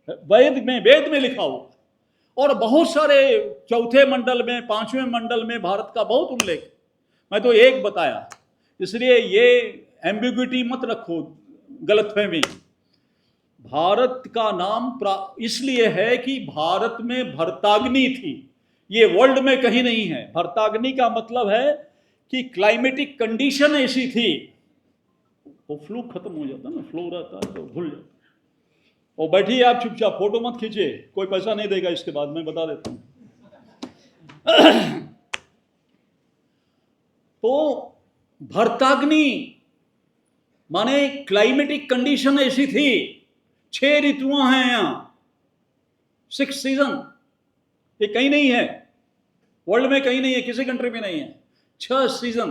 S1: वेद में लिखा हुआ। और बहुत सारे चौथे मंडल में, 5वें मंडल में भारत का बहुत उल्लेख। मैं तो एक बताया, इसलिए ये एम्बिग्विटी मत रखो, गलतफहमी। भारत का नाम इसलिए है कि भारत में भरताग्नि थी। ये वर्ल्ड में कहीं नहीं है। भरताग्नि का मतलब है कि क्लाइमेटिक कंडीशन ऐसी थी। वो फ्लू खत्म हो जाता ना, फ्लो रहता है तो भूल जाता। और बैठिए आप चुपचाप, फोटो मत खींचिए, कोई पैसा नहीं देगा इसके बाद, मैं बता देता हूं। तो भरताग्नि माने क्लाइमेटिक कंडीशन ऐसी थी। 6 ऋतुआं हैं यहां, 6 सीजन। ये कहीं नहीं है, वर्ल्ड में कहीं नहीं है, किसी कंट्री में नहीं है। 6 सीजन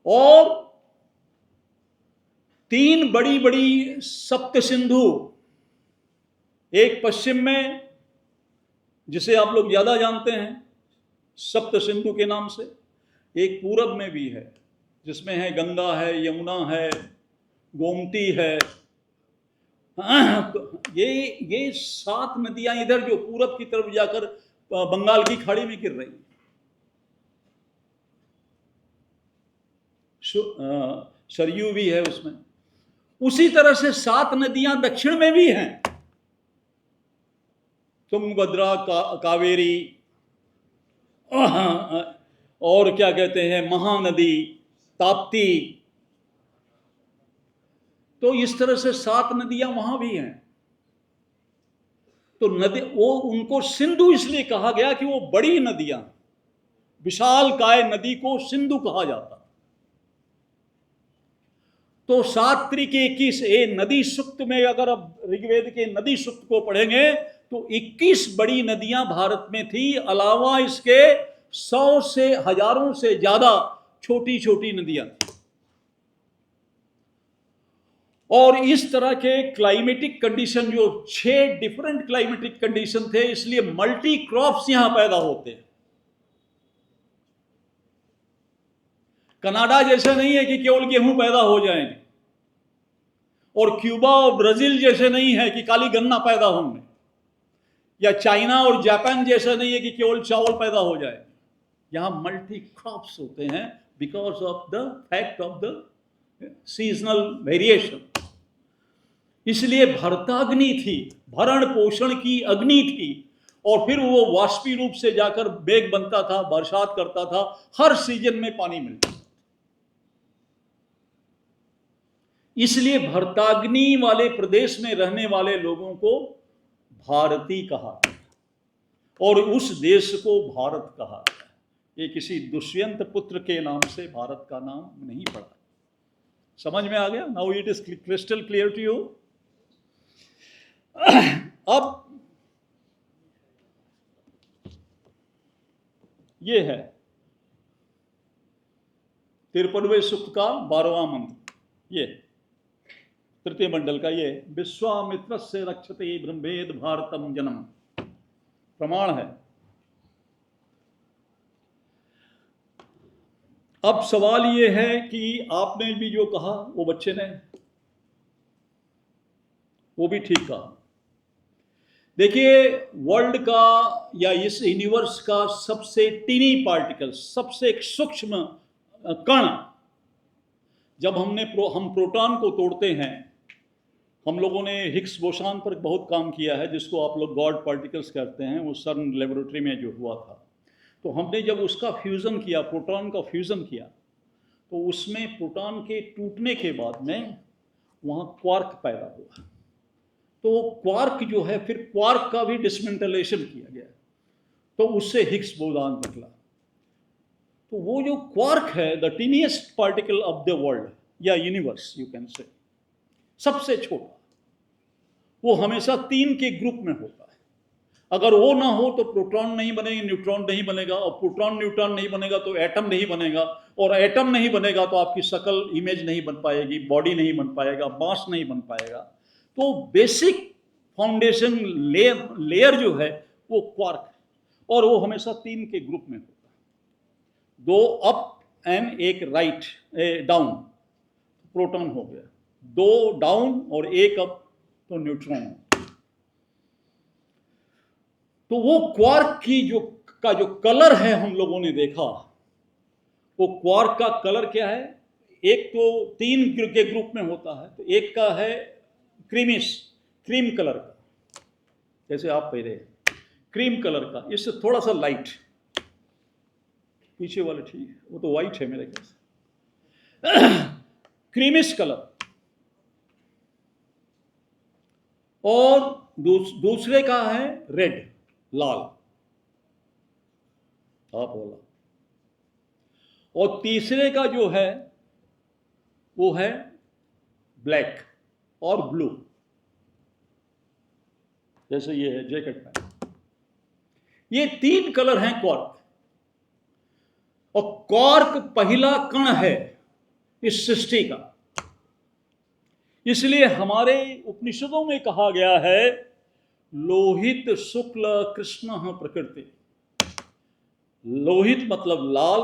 S1: और 3 बड़ी बड़ी सप्त सिंधु। एक पश्चिम में, जिसे आप लोग ज्यादा जानते हैं सप्त सिंधु के नाम से। एक पूरब में भी है, जिसमें है गंगा है, यमुना है, गोमती है। तो ये 7 नदियां इधर जो पूरब की तरफ जाकर बंगाल की खाड़ी में गिर रही। सरयू भी है उसमें। उसी तरह से 7 नदियां दक्षिण में भी हैं, तुंगभद्रा, कावेरी, और क्या कहते हैं, महानदी, ताप्ती। तो इस तरह से 7 नदियां वहां भी हैं। तो नदी, वो उनको सिंधु इसलिए कहा गया कि वो बड़ी नदियां, विशाल काय नदी को सिंधु कहा जाता। तो 7 के 21 नदी सूक्त में, अगर अब ऋग्वेद के नदी सूक्त को पढ़ेंगे तो 21 बड़ी नदियां भारत में थी। अलावा इसके 100 से हजारों से ज्यादा छोटी छोटी नदियां थी। और इस तरह के क्लाइमेटिक कंडीशन, जो 6 डिफरेंट क्लाइमेटिक कंडीशन थे, इसलिए मल्टी क्रॉप्स यहां पैदा होते हैं। कनाडा जैसा नहीं है कि केवल गेहूं पैदा हो जाएंगे, और क्यूबा और ब्राजील जैसे नहीं है कि खाली गन्ना पैदा होंगे, या चाइना और जापान जैसा नहीं है कि केवल चावल पैदा हो जाए। यहां मल्टी क्रॉप्स होते हैं because of the fact of the seasonal variation. इसलिए भरताग्नि थी, भरण पोषण की अग्नि थी। और फिर वो वाष्पी रूप से जाकर मेघ बनता था, बरसात करता था, हर सीजन में पानी मिलता था। इसलिए भरताग्नि वाले प्रदेश में रहने वाले लोगों को भारती कहा, और उस देश को भारत कहा। ये किसी दुष्यंत पुत्र के नाम से भारत का नाम नहीं पड़ा। समझ में आ गया? Now it is crystal clear to you. अब ये है 53वें सूक्त का 12वां मंत्र, ये तृतीय मंडल का, ये विश्वामित्र से रक्षते ब्रह्मेद भारतम जनम प्रमाण है। अब सवाल ये है कि आपने भी जो कहा वो बच्चे ने वो भी ठीक कहा। देखिए, वर्ल्ड का या इस यूनिवर्स का सबसे टीनी पार्टिकल, सबसे एक सूक्ष्म कण, जब हम प्रोटॉन को तोड़ते हैं, हम लोगों ने हिग्स बोसान पर बहुत काम किया है, जिसको आप लोग गॉड पार्टिकल्स कहते हैं, वो सर्न लेबोरेटरी में जो हुआ था। तो हमने जब उसका फ्यूज़न किया, प्रोटॉन का फ्यूज़न किया, तो उसमें प्रोटॉन के टूटने के बाद में वहाँ क्वार्क पैदा हुआ। तो क्वार्क जो है, फिर क्वार्क का भी डिसमेंटलेशन किया गया, तो उससे हिग्स बोसान निकला। तो वो जो क्वार्क है, the tiniest particle of the world या यूनिवर्स यू कैन से, सबसे छोटा, वो हमेशा 3 के ग्रुप में होता है। अगर वो ना हो तो प्रोटॉन नहीं बनेगा, न्यूट्रॉन नहीं बनेगा, और प्रोटॉन न्यूट्रॉन नहीं बनेगा तो एटम नहीं बनेगा, और एटम नहीं बनेगा तो आपकी शकल इमेज नहीं बन पाएगी, बॉडी नहीं बन पाएगा, मास नहीं बन पाएगा। तो बेसिक फाउंडेशन लेयर जो है वो क्वार्क है, और वो हमेशा 3 के ग्रुप में होता है, 2 up and 1 write down, proton हो गया, 2 डाउन और 1 अप तो न्यूट्रॉन। तो वो क्वार्क की जो कलर है हम लोगों ने देखा, वो क्वार्क का कलर क्या है? एक तो 3 के ग्रुप में होता है, तो एक का है क्रीम कलर का, जैसे आप पहले क्रीम कलर का, इससे थोड़ा सा लाइट, पीछे वाले ठीक है, वो तो वाइट है मेरे ख्याल से, क्रीमिश कलर। और दूसरे का है रेड, लाल, आप बोला। और तीसरे का जो है वो है ब्लैक और ब्लू, जैसे ये है जैकेट पैंट। ये 3 कलर हैं क्वार्क, और क्वार्क पहला कण है इस सृष्टि का। इसलिए हमारे उपनिषदों में कहा गया है, लोहित शुक्ल कृष्ण प्रकृति। लोहित मतलब लाल,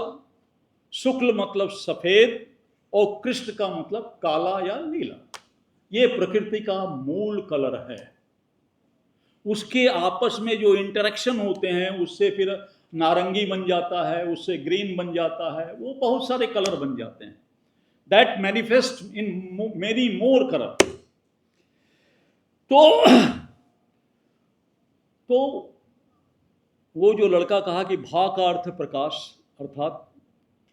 S1: शुक्ल मतलब सफेद, और कृष्ण का मतलब काला या नीला। ये प्रकृति का मूल कलर है। उसके आपस में जो इंटरेक्शन होते हैं, उससे फिर नारंगी बन जाता है, उससे ग्रीन बन जाता है, वो बहुत सारे कलर बन जाते हैं। That manifest in many more colour. तो वो जो लड़का कहा कि भा का अर्थ प्रकाश, अर्थात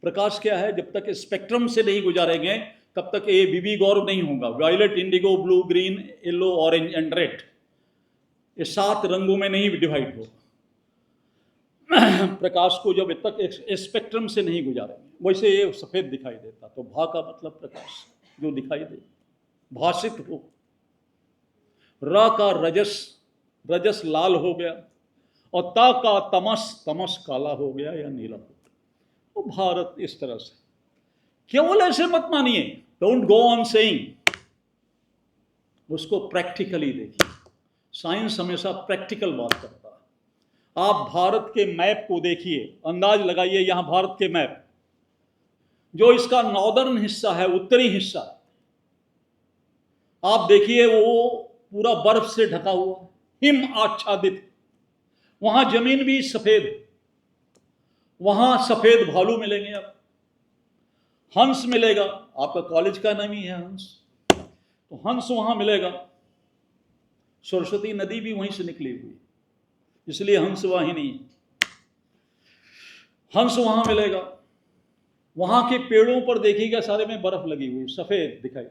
S1: प्रकाश क्या है? जब तक स्पेक्ट्रम से नहीं गुजारेंगे तब तक ये बीबी गौर नहीं होगा। Violet, indigo, blue, green, yellow, orange and red, ये 7 रंगों में नहीं डिवाइड होगा। प्रकाश को जब तक स्पेक्ट्रम से नहीं गुजारेंगे, वैसे ये सफेद दिखाई देता। तो भा का मतलब प्रकाश, जो दिखाई दे, भाषित हो। र का रजस, रजस लाल हो गया, और ता का तमस, तमस काला हो गया या नीला हो गया। तो भारत इस तरह से, केवल ऐसे मत मानिए, डोंट गो ऑन सेइंग, उसको प्रैक्टिकली देखिए। साइंस हमेशा प्रैक्टिकल बात करता है। आप भारत के मैप को देखिए, अंदाज लगाइए, यहां भारत के मैप, जो इसका नॉर्दर्न हिस्सा है, उत्तरी हिस्सा, आप देखिए वो पूरा बर्फ से ढका हुआ, हिम आच्छादित, वहां जमीन भी सफेद, वहां सफेद भालू मिलेंगे, आप हंस मिलेगा, आपका कॉलेज का नाम ही है हंस, तो हंस वहां मिलेगा। सरस्वती नदी भी वहीं से निकली हुई, इसलिए हंस वाहिनी, हंस वहां मिलेगा। वहां के पेड़ों पर देखिएगा, सारे में बर्फ लगी हुई, सफेद दिखाई।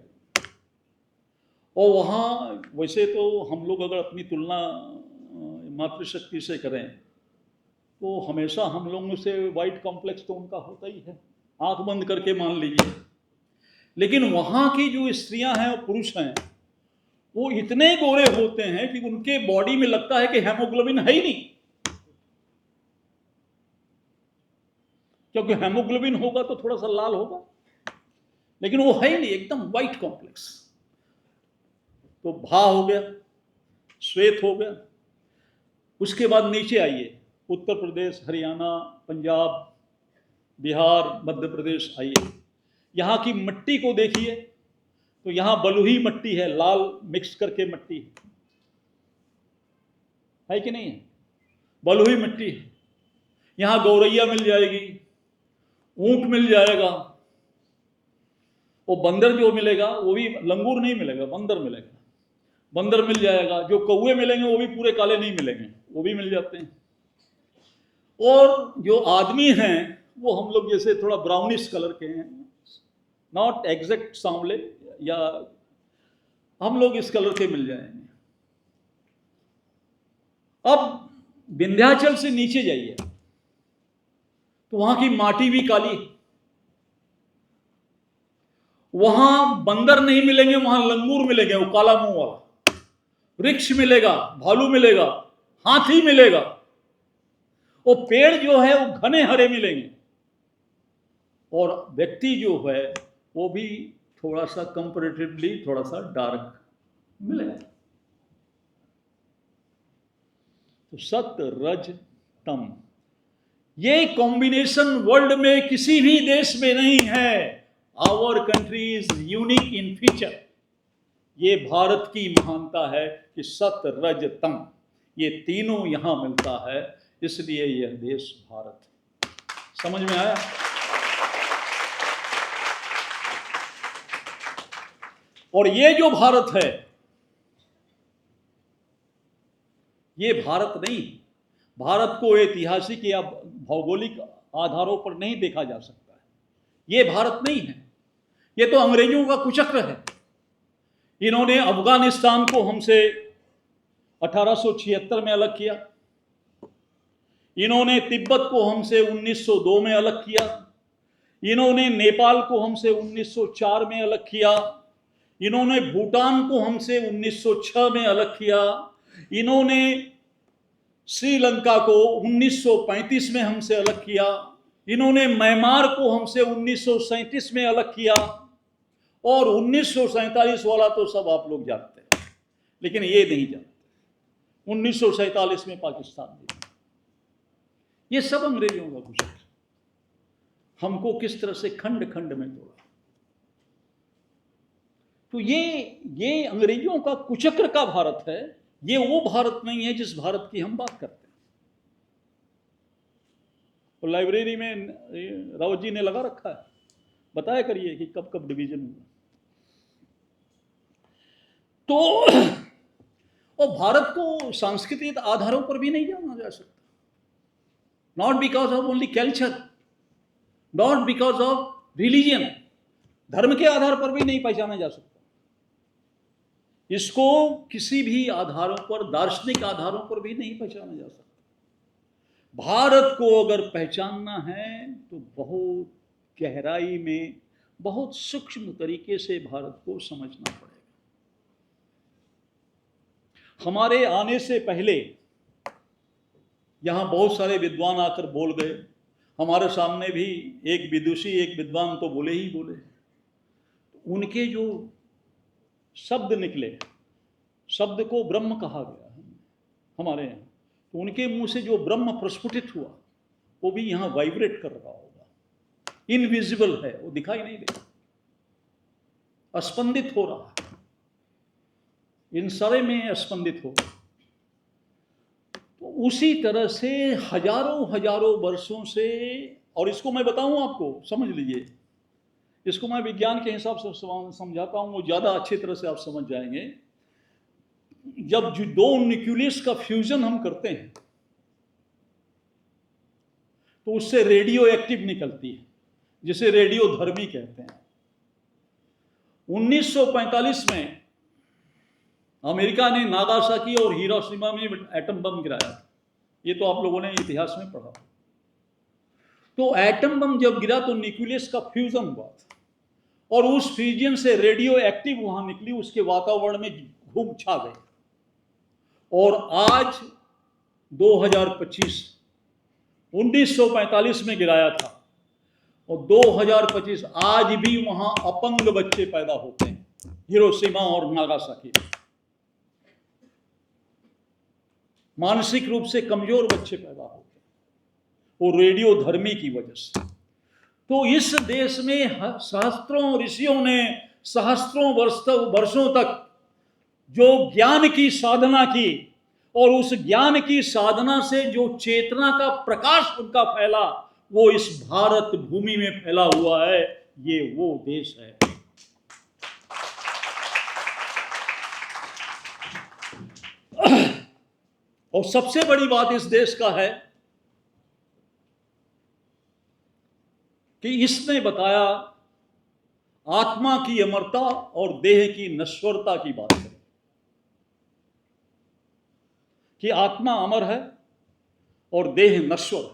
S1: और वहां वैसे तो हम लोग अगर अपनी तुलना मातृशक्ति से करें, तो हमेशा हम लोगों से वाइट कॉम्प्लेक्स तो उनका होता ही है, आंख बंद करके मान लीजिए। लेकिन वहां की जो स्त्रियां हैं और पुरुष हैं वो इतने गोरे होते हैं कि उनके बॉडी में लगता है कि हेमोग्लोबिन है ही नहीं, क्योंकि हेमोग्लोबिन होगा तो थोड़ा सा लाल होगा, लेकिन वो है ही नहीं, एकदम व्हाइट कॉम्प्लेक्स। तो भा हो गया, श्वेत हो गया। उसके बाद नीचे आइए, उत्तर प्रदेश, हरियाणा, पंजाब, बिहार, मध्य प्रदेश आइए, यहाँ की मिट्टी को देखिए तो यहाँ बलुही मिट्टी है, लाल मिक्स करके मिट्टी है कि नहीं है, बलुही मिट्टी है। यहाँ गौरैया मिल जाएगी, ऊंट मिल जाएगा, वो बंदर जो मिलेगा वो भी लंगूर नहीं मिलेगा, बंदर मिलेगा, बंदर मिल जाएगा। जो कौवे मिलेंगे वो भी पूरे काले नहीं मिलेंगे, वो भी मिल जाते हैं। और जो आदमी हैं वो हम लोग जैसे थोड़ा ब्राउनिश कलर के हैं, नॉट एग्जैक्ट सांवले, या हम लोग इस कलर के मिल जाएंगे। अब विंध्याचल से नीचे जाइए तो वहां की माटी भी काली, वहां बंदर नहीं मिलेंगे, वहां लंगूर मिलेंगे, वो काला मुंह वाला, वृक्ष मिलेगा, भालू मिलेगा, हाथी मिलेगा, वो पेड़ जो है वो घने हरे मिलेंगे, और व्यक्ति जो है वो भी थोड़ा सा कंपैरेटिवली थोड़ा सा डार्क मिलेगा। तो सत रज तम, ये कॉम्बिनेशन वर्ल्ड में किसी भी देश में नहीं है। Our country is unique in feature. ये भारत की महानता है कि सत रज तम, ये तीनों यहां मिलता है, इसलिए यह देश भारत है। समझ में आया? और ये जो भारत है, ये भारत नहीं, भारत को ऐतिहासिक या भौगोलिक आधारों पर नहीं देखा जा सकता है। ये भारत नहीं है, ये तो अंग्रेजों का कुचक्र है। इन्होंने अफगानिस्तान को हमसे 1876 में अलग किया, इन्होंने तिब्बत को हमसे 1902 में अलग किया, इन्होंने नेपाल को हमसे 1904 में अलग किया, इन्होंने भूटान को हमसे 1906 में अलग किया, इन्होंने श्रीलंका को 1935 में हमसे अलग किया, इन्होंने म्यांमार को हमसे 1937 में अलग किया, और 1947 वाला तो सब आप लोग जानते हैं, लेकिन ये नहीं जानते 1947 में पाकिस्तान दिया। ये सब अंग्रेजों का कुचक्र, हमको किस तरह से खंड खंड में तोड़ा। तो ये अंग्रेजों का कुचक्र का भारत है, ये वो भारत नहीं है जिस भारत की हम बात करते हैं। तो लाइब्रेरी में रावत जी ने लगा रखा है, बताया करिए कि कब कब डिवीजन हुआ। तो और भारत को सांस्कृतिक आधारों पर भी नहीं जाना जा सकता, not because of only culture, not because of religion, धर्म के आधार पर भी नहीं पहचाना जा सकता। इसको किसी भी आधारों पर, दार्शनिक आधारों पर भी नहीं पहचाना जा सकता। भारत को अगर पहचानना है तो बहुत गहराई में, बहुत सूक्ष्म तरीके से भारत को समझना पड़ेगा। हमारे आने से पहले यहां बहुत सारे विद्वान आकर बोल गए, हमारे सामने भी एक विदुषी, एक विद्वान तो बोले ही बोले। उनके जो शब्द निकले, शब्द को ब्रह्म कहा गया है हमारे यहाँ, तो उनके मुंह से जो ब्रह्म प्रस्फुटित हुआ वो भी यहाँ वाइब्रेट कर रहा होगा, इनविजिबल है, वो दिखाई नहीं देता, स्पंदित हो रहा है, इन सारे में स्पंदित हो। तो उसी तरह से हजारों हजारों वर्षों से, और इसको मैं बताऊं आपको, समझ लीजिए, इसको मैं विज्ञान के हिसाब से समझाता हूं, वो ज़्यादा अच्छी तरह से आप समझ जाएंगे। जब जो दो न्यूक्लियस का फ्यूजन हम करते हैं तो उससे रेडियो एक्टिव निकलती है, जिसे रेडियोधर्मी कहते हैं। 1945 में अमेरिका ने नागासाकी और हिरोशिमा में एटम बम गिराया था। ये तो आप लोगों ने इतिहास में पढ़ा। तो एटम बम जब गिरा तो न्यूक्लियस का फ्यूजन हुआ और उस फ्यूजन से रेडियो एक्टिव वहां निकली, उसके वातावरण में घूम छा गई। और आज 2025, 1945 में गिराया था और 2025 आज भी वहां अपंग बच्चे पैदा होते हैं, हिरोशिमा और नागासाकी। मानसिक रूप से कमजोर बच्चे पैदा होते हैं वो रेडियो धर्मी की वजह से। तो इस देश में सहस्त्रों ऋषियों ने सहस्त्रों वर्षों तक जो ज्ञान की साधना की और उस ज्ञान की साधना से जो चेतना का प्रकाश उनका फैला, वो इस भारत भूमि में फैला हुआ है। ये वो देश है। और सबसे बड़ी बात इस देश का है कि इसने बताया आत्मा की अमरता और देह की नश्वरता की बात करें कि आत्मा अमर है और देह नश्वर।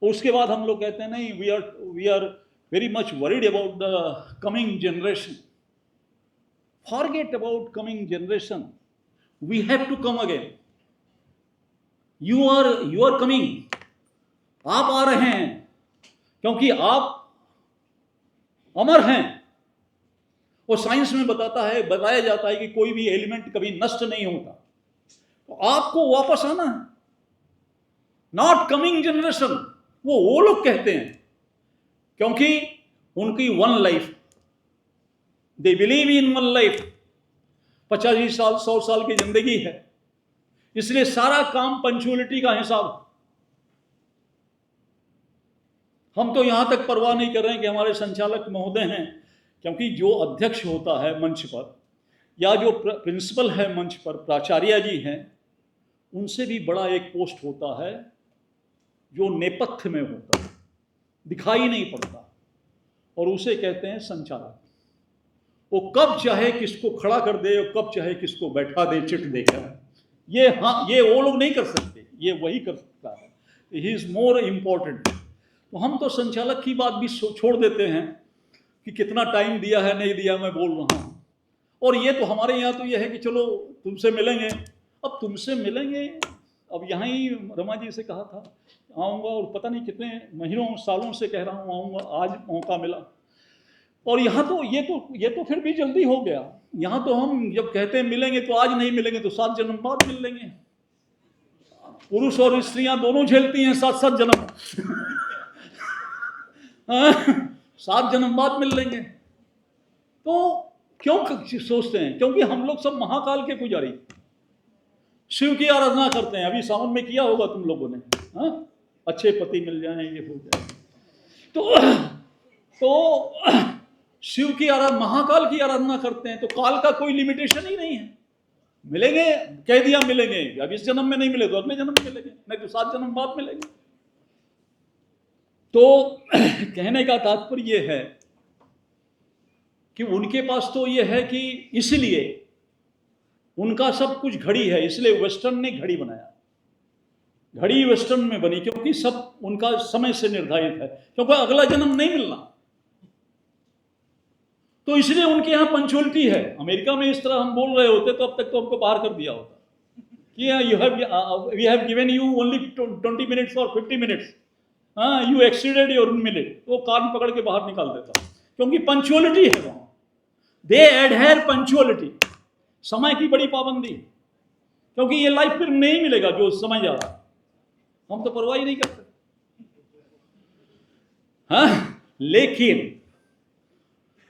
S1: उसके बाद हम लोग कहते हैं नहीं, we are very much worried about the coming generation. Forget about coming generation, we have to come again. You are coming, आप आ रहे हैं क्योंकि आप अमर हैं। और साइंस में बताया जाता है कि कोई भी एलिमेंट कभी नष्ट नहीं होता, तो आपको वापस आना है। नॉट कमिंग जनरेशन, वो लोग कहते हैं क्योंकि उनकी one life, they believe in one life. 85 साल 100 साल की जिंदगी है, इसलिए सारा काम पंचुअलिटी का हिसाब। हम तो यहां तक परवाह नहीं कर रहे हैं कि हमारे संचालक महोदय हैं, क्योंकि जो अध्यक्ष होता है मंच पर या जो प्रिंसिपल है मंच पर, प्राचार्य जी हैं, उनसे भी बड़ा एक पोस्ट होता है जो नेपथ्य में होता है, दिखाई नहीं पड़ता, और उसे कहते हैं संचालक। वो कब चाहे किसको खड़ा कर दे और कब चाहे किसको बैठा दे चिट देकर। ये वो लोग नहीं कर सकते, ये वही कर सकता है। He is more important. तो हम तो संचालक की बात भी छोड़ देते हैं कि कितना टाइम दिया है नहीं दिया, मैं बोल रहा हूँ। और ये तो हमारे यहाँ तो ये है कि चलो तुमसे मिलेंगे, अब तुमसे मिलेंगे। अब यहाँ ही रमा जी से कहा था आऊँगा, और पता नहीं कितने महीनों सालों से कह रहा हूँ आऊँगा, आज मौका मिला। और यहाँ तो ये तो फिर भी जल्दी हो गया। यहाँ तो हम जब कहते हैं मिलेंगे तो आज नहीं मिलेंगे तो 7 जन्म बाद मिल लेंगे। पुरुष और स्त्रियां दोनों झेलती हैं 7-7 जन्म 7 जन्म बाद मिल लेंगे। तो क्यों सोचते हैं? क्योंकि हम लोग सब महाकाल के पुजारी, शिव की आराधना करते हैं। अभी सावन में किया होगा तुम लोगों ने, अच्छे पति मिल जाएं, ये हो जाए। तो शिव की आराधना, महाकाल की आराधना करते हैं। तो काल का कोई लिमिटेशन ही नहीं है। मिलेंगे, कह दिया मिलेंगे, अब इस जन्म में नहीं मिले तो अगले जन्म में मिलेंगे, नहीं तो 7 जन्म बाद मिलेंगे। तो कहने का तात्पर्य यह है कि उनके पास तो यह है कि इसलिए उनका सब कुछ घड़ी है, इसलिए वेस्टर्न ने घड़ी बनाया। घड़ी वेस्टर्न में बनी क्योंकि सब उनका समय से निर्धारित है, क्योंकि अगला जन्म नहीं मिलना। तो इसलिए उनके यहाँ पंचुअलिटी है। अमेरिका में इस तरह हम बोल रहे होते तो अब तक तो हमको बाहर कर दिया होता कि we have given you only 20 minutes और 50 minutes, you exceeded your minute, तो कान पकड़ के बाहर निकाल देता, क्योंकि पंचुअलिटी है वहां। दे एडहेयर पंचुअलिटी, समय की बड़ी पाबंदी, क्योंकि ये लाइफ फिर नहीं मिलेगा जो समय जा रहा। हम तो परवाह ही नहीं करते। लेकिन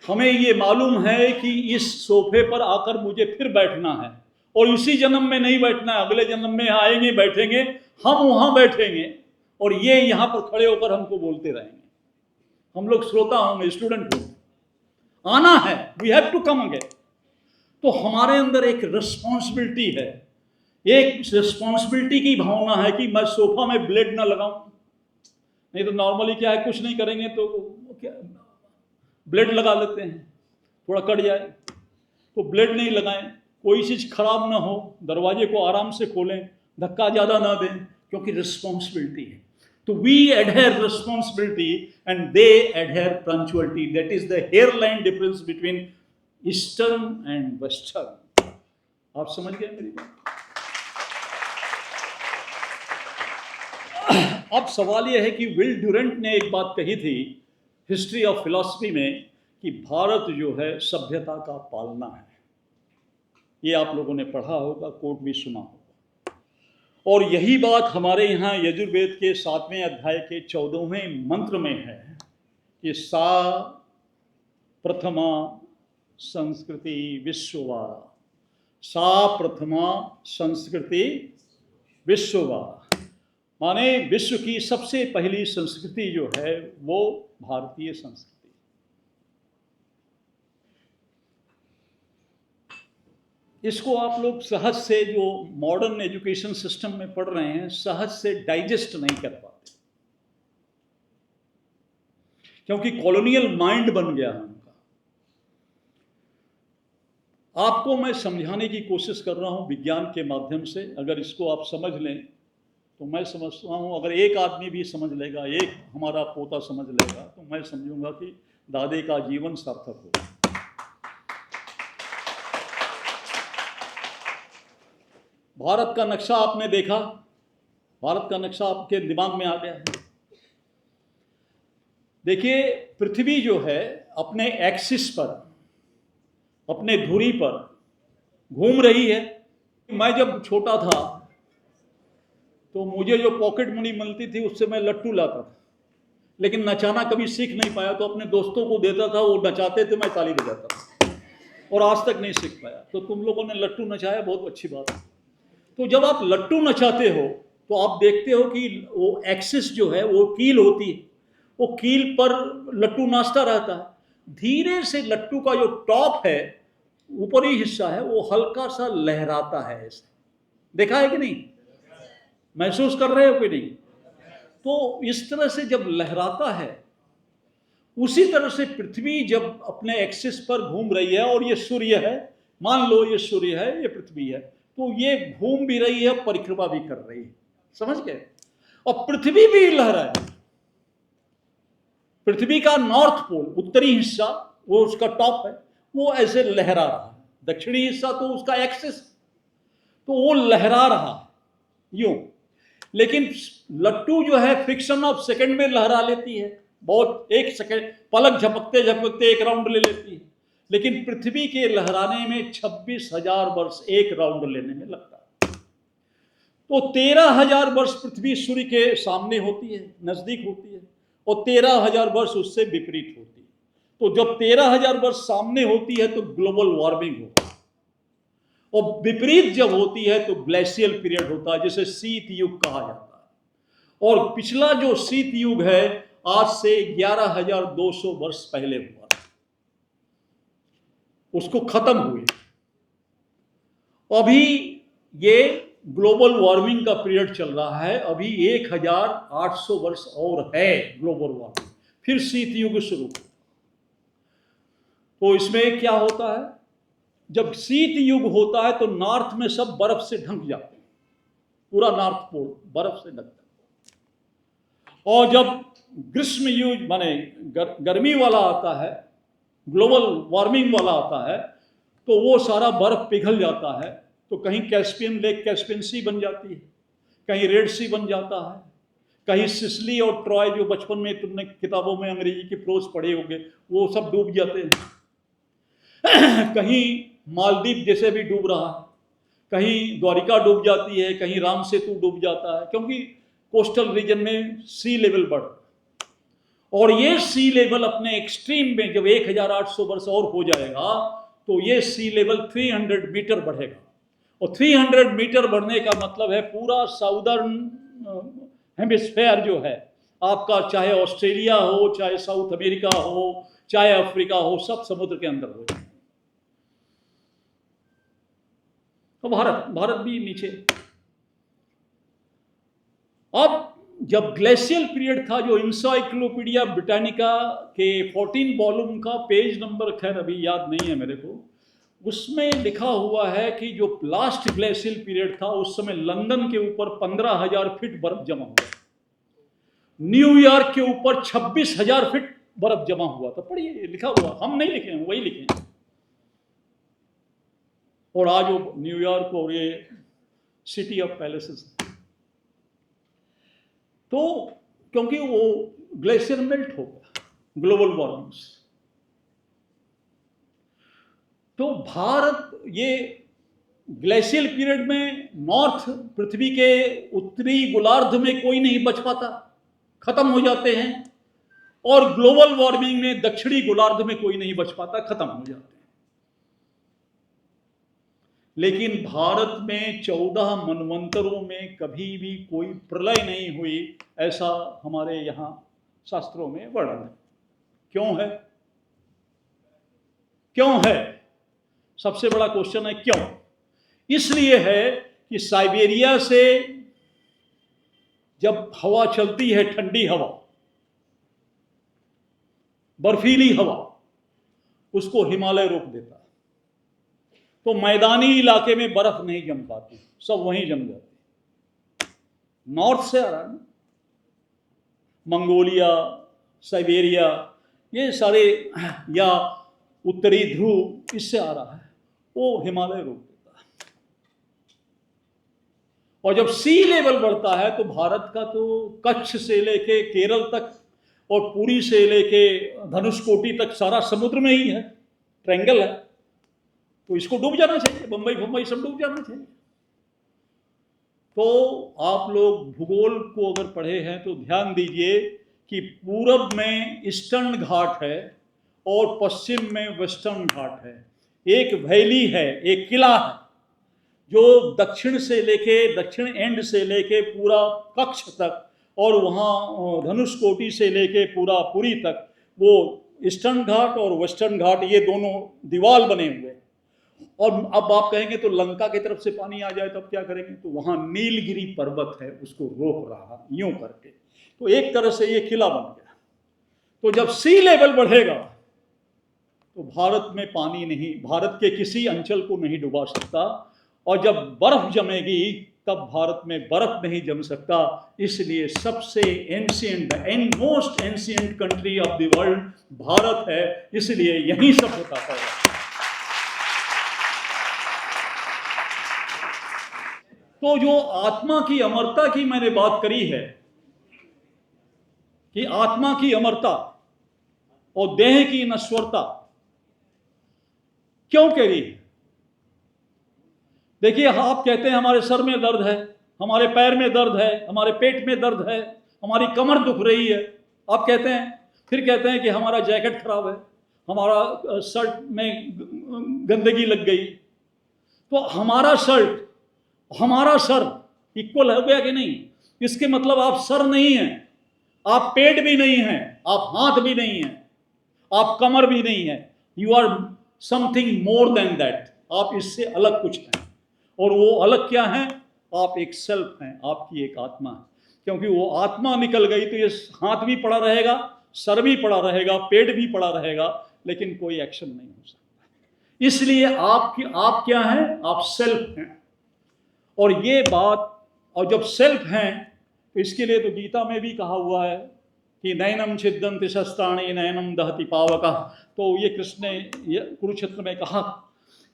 S1: हमें ये मालूम है कि इस सोफे पर आकर मुझे फिर बैठना है, और इसी जन्म में नहीं बैठना है, अगले जन्म में आएंगे, बैठेंगे, हम वहां बैठेंगे और ये यहां पर खड़े होकर हमको बोलते रहेंगे। हम लोग श्रोता होंगे, स्टूडेंट होंगे, आना है, we have to come again. तो हमारे अंदर एक रिस्पॉन्सिबिलिटी है, एक रिस्पॉन्सिबिलिटी की भावना है कि मैं सोफा में ब्लेड ना लगाऊं। नहीं तो नॉर्मली क्या है, कुछ नहीं करेंगे तो क्या, ब्लेड लगा लेते हैं, थोड़ा कट जाए तो ब्लेड नहीं लगाएं। कोई चीज़ खराब ना हो, दरवाजे को आराम से खोलें, धक्का ज़्यादा ना दें, क्योंकि रिस्पॉन्सिबिलिटी है। तो we adhere responsibility and they adhere punctuality. That is the hairline difference between eastern and western. आप समझ गए मेरी बात? अब सवाल यह है कि विल ड्यूरेंट ने एक बात कही थी हिस्ट्री ऑफ फिलॉसफी में कि भारत जो है सभ्यता का पालना है। ये आप लोगों ने पढ़ा होगा, कोट भी सुना होगा। और यही बात हमारे यहाँ यजुर्वेद के 7वें अध्याय के 14वें मंत्र में है कि सा प्रथमा संस्कृति विश्ववारा। सा प्रथमा संस्कृति विश्ववारा माने विश्व की सबसे पहली संस्कृति जो है वो भारतीय संस्कृति। इसको आप लोग सहज से, जो मॉडर्न एजुकेशन सिस्टम में पढ़ रहे हैं, सहज से डाइजेस्ट नहीं कर पाते, क्योंकि कॉलोनियल माइंड बन गया है उनका। आपको मैं समझाने की कोशिश कर रहा हूं विज्ञान के माध्यम से। अगर इसको आप समझ लें तो मैं समझता हूं, अगर एक आदमी भी समझ लेगा, एक हमारा पोता समझ लेगा, तो मैं समझूंगा कि दादे का जीवन सार्थक होगा। भारत का नक्शा आपने देखा, भारत का नक्शा आपके दिमाग में आ गया है। देखिए, पृथ्वी जो है अपने एक्सिस पर, अपने धुरी पर घूम रही है। मैं जब छोटा था तो मुझे जो पॉकेट मनी मिलती थी उससे मैं लट्टू लाता था, लेकिन नचाना कभी सीख नहीं पाया। तो अपने दोस्तों को देता था, वो नचाते थे, मैं ताली बजाता था, और आज तक नहीं सीख पाया। तो तुम लोगों ने लट्टू नचाया, बहुत अच्छी बात है। तो जब आप लट्टू नचाते हो तो आप देखते हो कि वो एक्सिस जो है वो कील होती है, वो कील पर लट्टू नाचता रहता है। धीरे से लट्टू का जो टॉप है, ऊपरी हिस्सा है, वो हल्का सा लहराता है। ऐसे देखा है कि नहीं? महसूस कर रहे हो कि नहीं? तो इस तरह से जब लहराता है, उसी तरह से पृथ्वी जब अपने एक्सिस पर घूम रही है, और ये सूर्य है, मान लो ये सूर्य है, ये पृथ्वी है, तो ये घूम भी रही है, परिक्रमा भी कर रही है। समझ गए? और पृथ्वी भी लहरा है। पृथ्वी का नॉर्थ पोल, उत्तरी हिस्सा, वो उसका टॉप है, वो ऐसे लहरा रहा है। दक्षिणी हिस्सा तो उसका एक्सिस, तो वो लहरा रहा यूं। लेकिन लट्टू जो है फ्रिक्शन ऑफ सेकंड में लहरा लेती है, बहुत, एक सेकंड, पलक झपकते झपकते एक राउंड ले लेती है। लेकिन पृथ्वी के लहराने में 26,000 वर्ष एक राउंड लेने में लगता है। तो 13,000 वर्ष पृथ्वी सूर्य के सामने होती है, नजदीक होती है, और 13,000 वर्ष उससे विपरीत होती है। तो जब 13,000 वर्ष सामने होती है तो ग्लोबल वार्मिंग होती है, और विपरीत जब होती है तो ग्लेशियल पीरियड होता है, जिसे शीत युग कहा जाता है। और पिछला जो शीत युग है आज से 11,200 वर्ष पहले हुआ, उसको खत्म हुए। अभी ये ग्लोबल वार्मिंग का पीरियड चल रहा है, अभी 1,800 वर्ष और है ग्लोबल वार्मिंग, फिर शीत युग शुरू। तो इसमें क्या होता है, जब शीत युग होता है तो नॉर्थ में सब बर्फ से ढक जाते हैं, पूरा नॉर्थ पोल बर्फ से ढकता है। और जब ग्रीष्म युग माने गर्मी वाला आता है, ग्लोबल वार्मिंग वाला आता है, तो वो सारा बर्फ पिघल जाता है। तो कहीं कैस्पियन लेक, कैस्पियन सी बन जाती है, कहीं रेड सी बन जाता है, कहीं सिसिली और ट्रॉय, जो बचपन में तुमने किताबों में अंग्रेजी की प्रोज पढ़े होंगे, वो सब डूब जाते हैं। कहीं मालदीव जैसे भी डूब रहा है, कहीं द्वारिका डूब जाती है, कहीं राम सेतु डूब जाता है, क्योंकि कोस्टल रीजन में सी लेवल बढ़। और ये सी लेवल अपने एक्सट्रीम में जब 1,800 वर्ष और हो जाएगा तो ये सी लेवल 300 मीटर बढ़ेगा। और 300 मीटर बढ़ने का मतलब है पूरा साउदर्न हेमिस्फेयर जो है आपका, चाहे ऑस्ट्रेलिया हो, चाहे साउथ अमेरिका हो, चाहे अफ्रीका हो, सब समुद्र के अंदर हो जाए। तो भारत भी नीचे। अब जब ग्लेशियल पीरियड था, जो इंसाइक्लोपीडिया ब्रिटानिका के 14 वॉल्यूम का पेज नंबर, खैर अभी याद नहीं है मेरे को, उसमें लिखा हुआ है कि जो लास्ट ग्लेशियल पीरियड था उस समय लंदन के ऊपर 15,000 फीट बर्फ जमा हुआ, न्यूयॉर्क के ऊपर 26,000 फीट बर्फ जमा हुआ था। पढ़िए, लिखा हुआ, हम नहीं लिखे हैं, वही लिखे हैं। और आज वो न्यूयॉर्क और ये सिटी ऑफ पैलेसेस, तो क्योंकि वो ग्लेशियर मेल्ट हो गया, ग्लोबल वार्मिंग। तो भारत ये ग्लेशियल पीरियड में नॉर्थ, पृथ्वी के उत्तरी गोलार्ध में कोई नहीं बच पाता, खत्म हो जाते हैं, और ग्लोबल वार्मिंग में दक्षिणी गोलार्ध में कोई नहीं बच पाता, खत्म हो जाते हैं। लेकिन भारत में 14 मनवंतरों में कभी भी कोई प्रलय नहीं हुई, ऐसा हमारे यहाँ शास्त्रों में वर्णन है। क्यों है? क्यों है? सबसे बड़ा क्वेश्चन है क्यों। इसलिए है कि साइबेरिया से जब हवा चलती है, ठंडी हवा, बर्फीली हवा, उसको हिमालय रोक देता है, तो मैदानी इलाके में बर्फ नहीं जम पाती, सब वहीं जम जाती। नॉर्थ से आ रहा है, मंगोलिया, साइबेरिया, ये सारे, या उत्तरी ध्रुव, इससे आ रहा है, वो हिमालय रोक देता है। और जब सी लेवल बढ़ता है तो भारत का तो कच्छ से लेके केरल तक और पुरी से लेके धनुषकोटी तक सारा समुद्र में ही है, ट्रायंगल है, तो इसको डूब जाना चाहिए, बंबई सब डूब जाना चाहिए। तो आप लोग भूगोल को अगर पढ़े हैं तो ध्यान दीजिए कि पूरब में ईस्टर्न घाट है और पश्चिम में वेस्टर्न घाट है। एक वैली है, एक किला है, जो दक्षिण से लेके, दक्षिण एंड से लेके पूरा कच्छ तक, और वहाँ धनुषकोटी से लेके पूरा पुरी तक, वो ईस्टर्न घाट और वेस्टर्न घाट, ये दोनों दीवार बने हुए। और अब आप कहेंगे तो लंका की तरफ से पानी आ जाए तब क्या करेंगे? तो वहाँ नीलगिरी पर्वत है, उसको रोक रहा यूं करके। तो एक तरह से ये किला बन गया। तो जब सी लेवल बढ़ेगा तो भारत में पानी नहीं, भारत के किसी अंचल को नहीं डुबा सकता, और जब बर्फ जमेगी तब भारत में बर्फ नहीं जम सकता। इसलिए सबसे ancient and most ancient country of the world Bharat है, इसलिए यही सब होता है। तो जो आत्मा की अमरता की मैंने बात करी है, कि आत्मा की अमरता और देह की नश्वरता क्यों करी है? देखिए, आप कहते हैं हमारे सर में दर्द है, हमारे पैर में दर्द है, हमारे पेट में दर्द है, हमारी कमर दुख रही है, आप कहते हैं। फिर कहते हैं कि हमारा जैकेट खराब है, हमारा शर्ट में गंदगी लग गई। तो हमारा शर्ट, हमारा सर इक्वल हो गया कि नहीं? इसके मतलब आप सर नहीं हैं, आप पेट भी नहीं हैं, आप हाथ भी नहीं हैं, आप कमर भी नहीं है। You are something more than that, आप इससे अलग कुछ हैं। और वो अलग क्या है? आप एक सेल्फ हैं, आपकी एक आत्मा है। क्योंकि वो आत्मा निकल गई तो ये हाथ भी पड़ा रहेगा, सर भी पड़ा रहेगा, पेट भी पड़ा रहेगा, लेकिन कोई एक्शन नहीं हो सकता। इसलिए आप क्या हैं? आप सेल्फ हैं। और ये बात, और जब सेल्फ हैं तो इसके लिए तो गीता में भी कहा हुआ है कि नैनम छिद्दन्ति शस्त्राणि नैनम दहति पावकः। तो ये कृष्ण ने कुरुक्षेत्र में कहा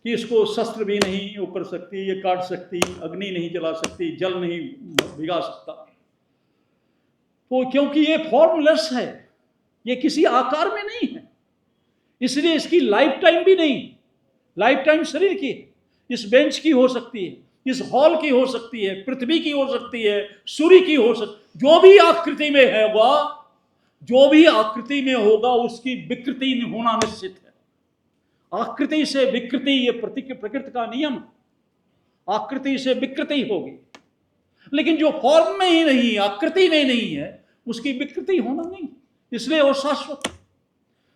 S1: कि इसको शस्त्र भी नहीं वो कर सकती, ये काट सकती, अग्नि नहीं जला सकती, जल नहीं भिगा सकता। तो क्योंकि ये फॉर्मलेस है, ये किसी आकार में नहीं है, इसलिए इसकी लाइफ टाइम भी नहीं। लाइफ टाइम शरीर की, इस बेंच की हो सकती है, इस हॉल की हो सकती है, पृथ्वी की हो सकती है, सूर्य की हो सकती, जो भी आकृति में है वह, जो भी आकृति में होगा उसकी विकृति होना निश्चित है। आकृति से विकृति, ये प्रकृति का नियम, आकृति से विकृति होगी। लेकिन जो फॉर्म में ही नहीं, आकृति में नहीं है, उसकी विकृति होना नहीं, इसलिए वो शाश्वत है।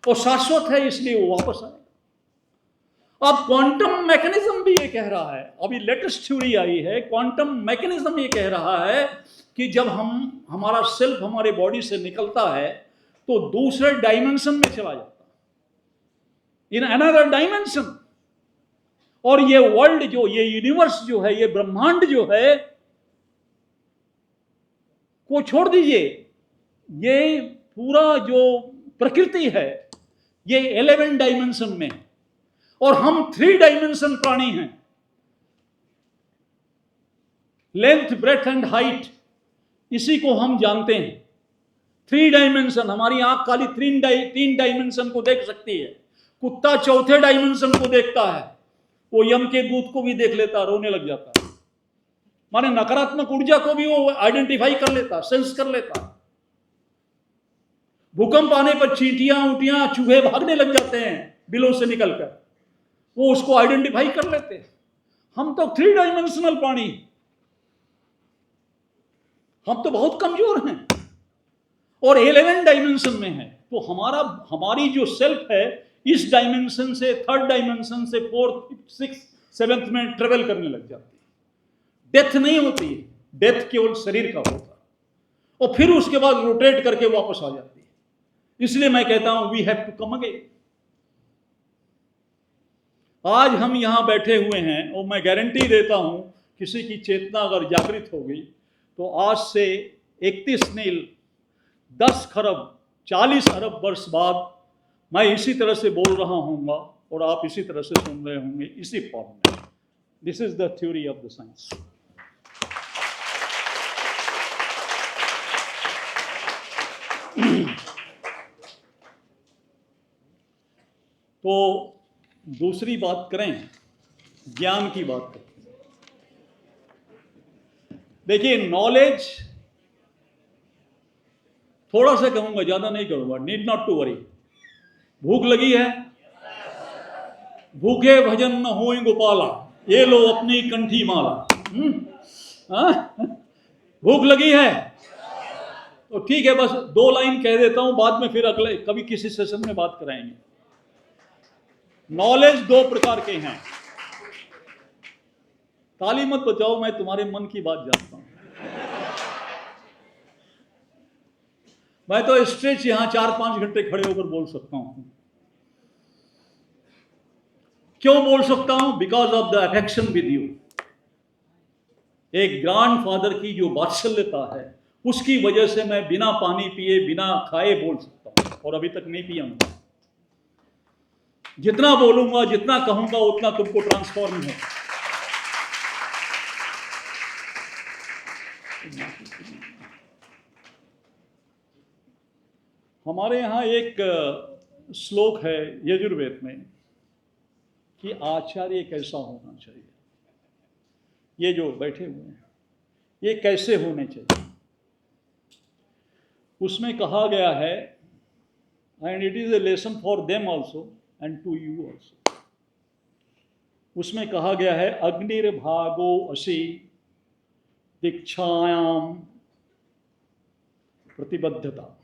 S1: वो शाश्वत है, इसलिए वो वापस आएगा। अब क्वांटम मैकेनिज्म भी ये कह रहा है, अभी लेटेस्ट थ्योरी आई है, क्वांटम मैकेनिज्म ये कह रहा है कि जब हमारा सेल्फ हमारे बॉडी से निकलता है तो दूसरे डायमेंशन में चला जाता है, इन अनदर डायमेंशन। और ये वर्ल्ड जो, ये यूनिवर्स जो है, ये ब्रह्मांड जो है, को छोड़ दीजिए, ये पूरा जो प्रकृति है ये 11 डायमेंशन में, और हम 3 डायमेंशन प्राणी हैं। लेंथ, ब्रेथ एंड हाइट, इसी को हम जानते हैं। 3 डायमेंशन, हमारी आंख खाली 3 डायमेंशन को देख सकती है। कुत्ता 4थे डायमेंशन को देखता है, वो यम के दूत को भी देख लेता, रोने लग जाता है। माने नकारात्मक ऊर्जा को भी वो आइडेंटिफाई कर लेता, सेंस कर लेता। भूकंप आने पर चींटियां, ऊंटियां, चूहे भागने लग जाते हैं बिलों से निकलकर, वो उसको आइडेंटिफाई कर लेते हैं। हम तो 3 डायमेंशनल प्राणी, हम तो बहुत कमजोर हैं, और 11 डायमेंशन में है। तो हमारी जो सेल्फ है इस डायमेंशन से 3rd डायमेंशन से 4th, 6th, 7th में ट्रेवल करने लग जाती है। डेथ नहीं होती है, डेथ केवल शरीर का होता है, और फिर उसके बाद रोटेट करके वापस आ जाती है। इसलिए मैं कहता हूं we have to come again. आज हम यहां बैठे हुए हैं, और मैं गारंटी देता हूं किसी की चेतना अगर जागृत हो गई तो आज से 31 नहीं 10 खरब 40 अरब वर्ष बाद मैं इसी तरह से बोल रहा हूँगा, और आप इसी तरह से सुन रहे होंगे, इसी फॉर्म में। This is the theory of the science. तो दूसरी बात करें, ज्ञान की बात करें। देखिए, नॉलेज, थोड़ा सा कहूंगा, ज्यादा नहीं करूंगा, नीड नॉट टू वरी। भूख लगी है, भूखे भजन न होए गोपाला, ये लो अपनी कंठी माला। भूख लगी है तो ठीक है, बस 2 लाइन कह देता हूं, बाद में फिर अगले कभी किसी सेशन में बात कराएंगे। नॉलेज 2 प्रकार के हैं। ताली मत बजाओ, मैं तुम्हारे मन की बात जानता हूं। मैं तो स्ट्रेच यहां 4-5 घंटे खड़े होकर बोल सकता हूं। क्यों बोल सकता हूं? Because of the affection with you. एक ग्रैंडफादर की जो वात्सल्यता है, उसकी वजह से मैं बिना पानी पिए, बिना खाए बोल सकता हूं, और अभी तक नहीं पिया हूं। जितना बोलूंगा, जितना कहूंगा, उतना तुमको ट्रांसफॉर्म हो। हमारे यहाँ एक श्लोक है यजुर्वेद में कि आचार्य कैसा होना चाहिए। ये जो बैठे हुए हैं, ये कैसे होने चाहिए, उसमें कहा गया है, and it is a lesson for them also and to you also. उसमें कहा गया है, अग्निर्भागो असि दीक्षायाम प्रतिबद्धता।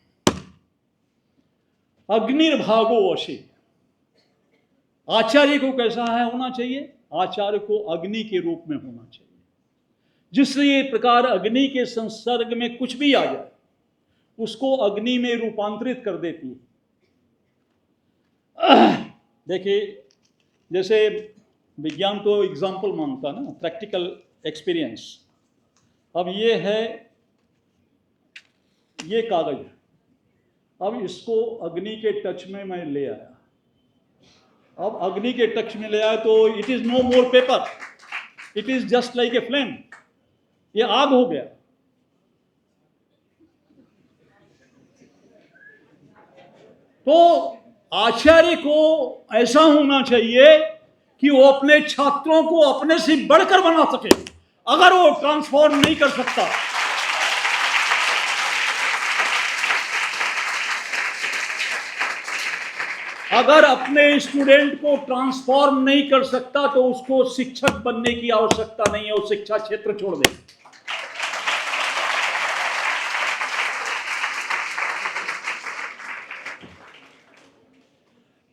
S1: अग्निर्भागो असि, आचार्य को कैसा है होना चाहिए? आचार्य को अग्नि के रूप में होना चाहिए, जिससे प्रकार अग्नि के संसर्ग में कुछ भी आ जाए उसको अग्नि में रूपांतरित कर देती है। देखिए, जैसे विज्ञान तो एग्जाम्पल मांगता ना, प्रैक्टिकल एक्सपीरियंस। अब ये है, ये कागज, अब इसको अग्नि के टच में मैं ले आया। अब अग्नि के टच में ले आया तो it is no more paper, it is just like a flame. ये आग हो गया। तो आचार्य को ऐसा होना चाहिए कि वो अपने छात्रों को अपने से बढ़कर बना सके। अगर वो ट्रांसफॉर्म नहीं कर सकता, अगर अपने स्टूडेंट को ट्रांसफॉर्म नहीं कर सकता, तो उसको शिक्षक बनने की आवश्यकता नहीं है, वो शिक्षा क्षेत्र छोड़ दे।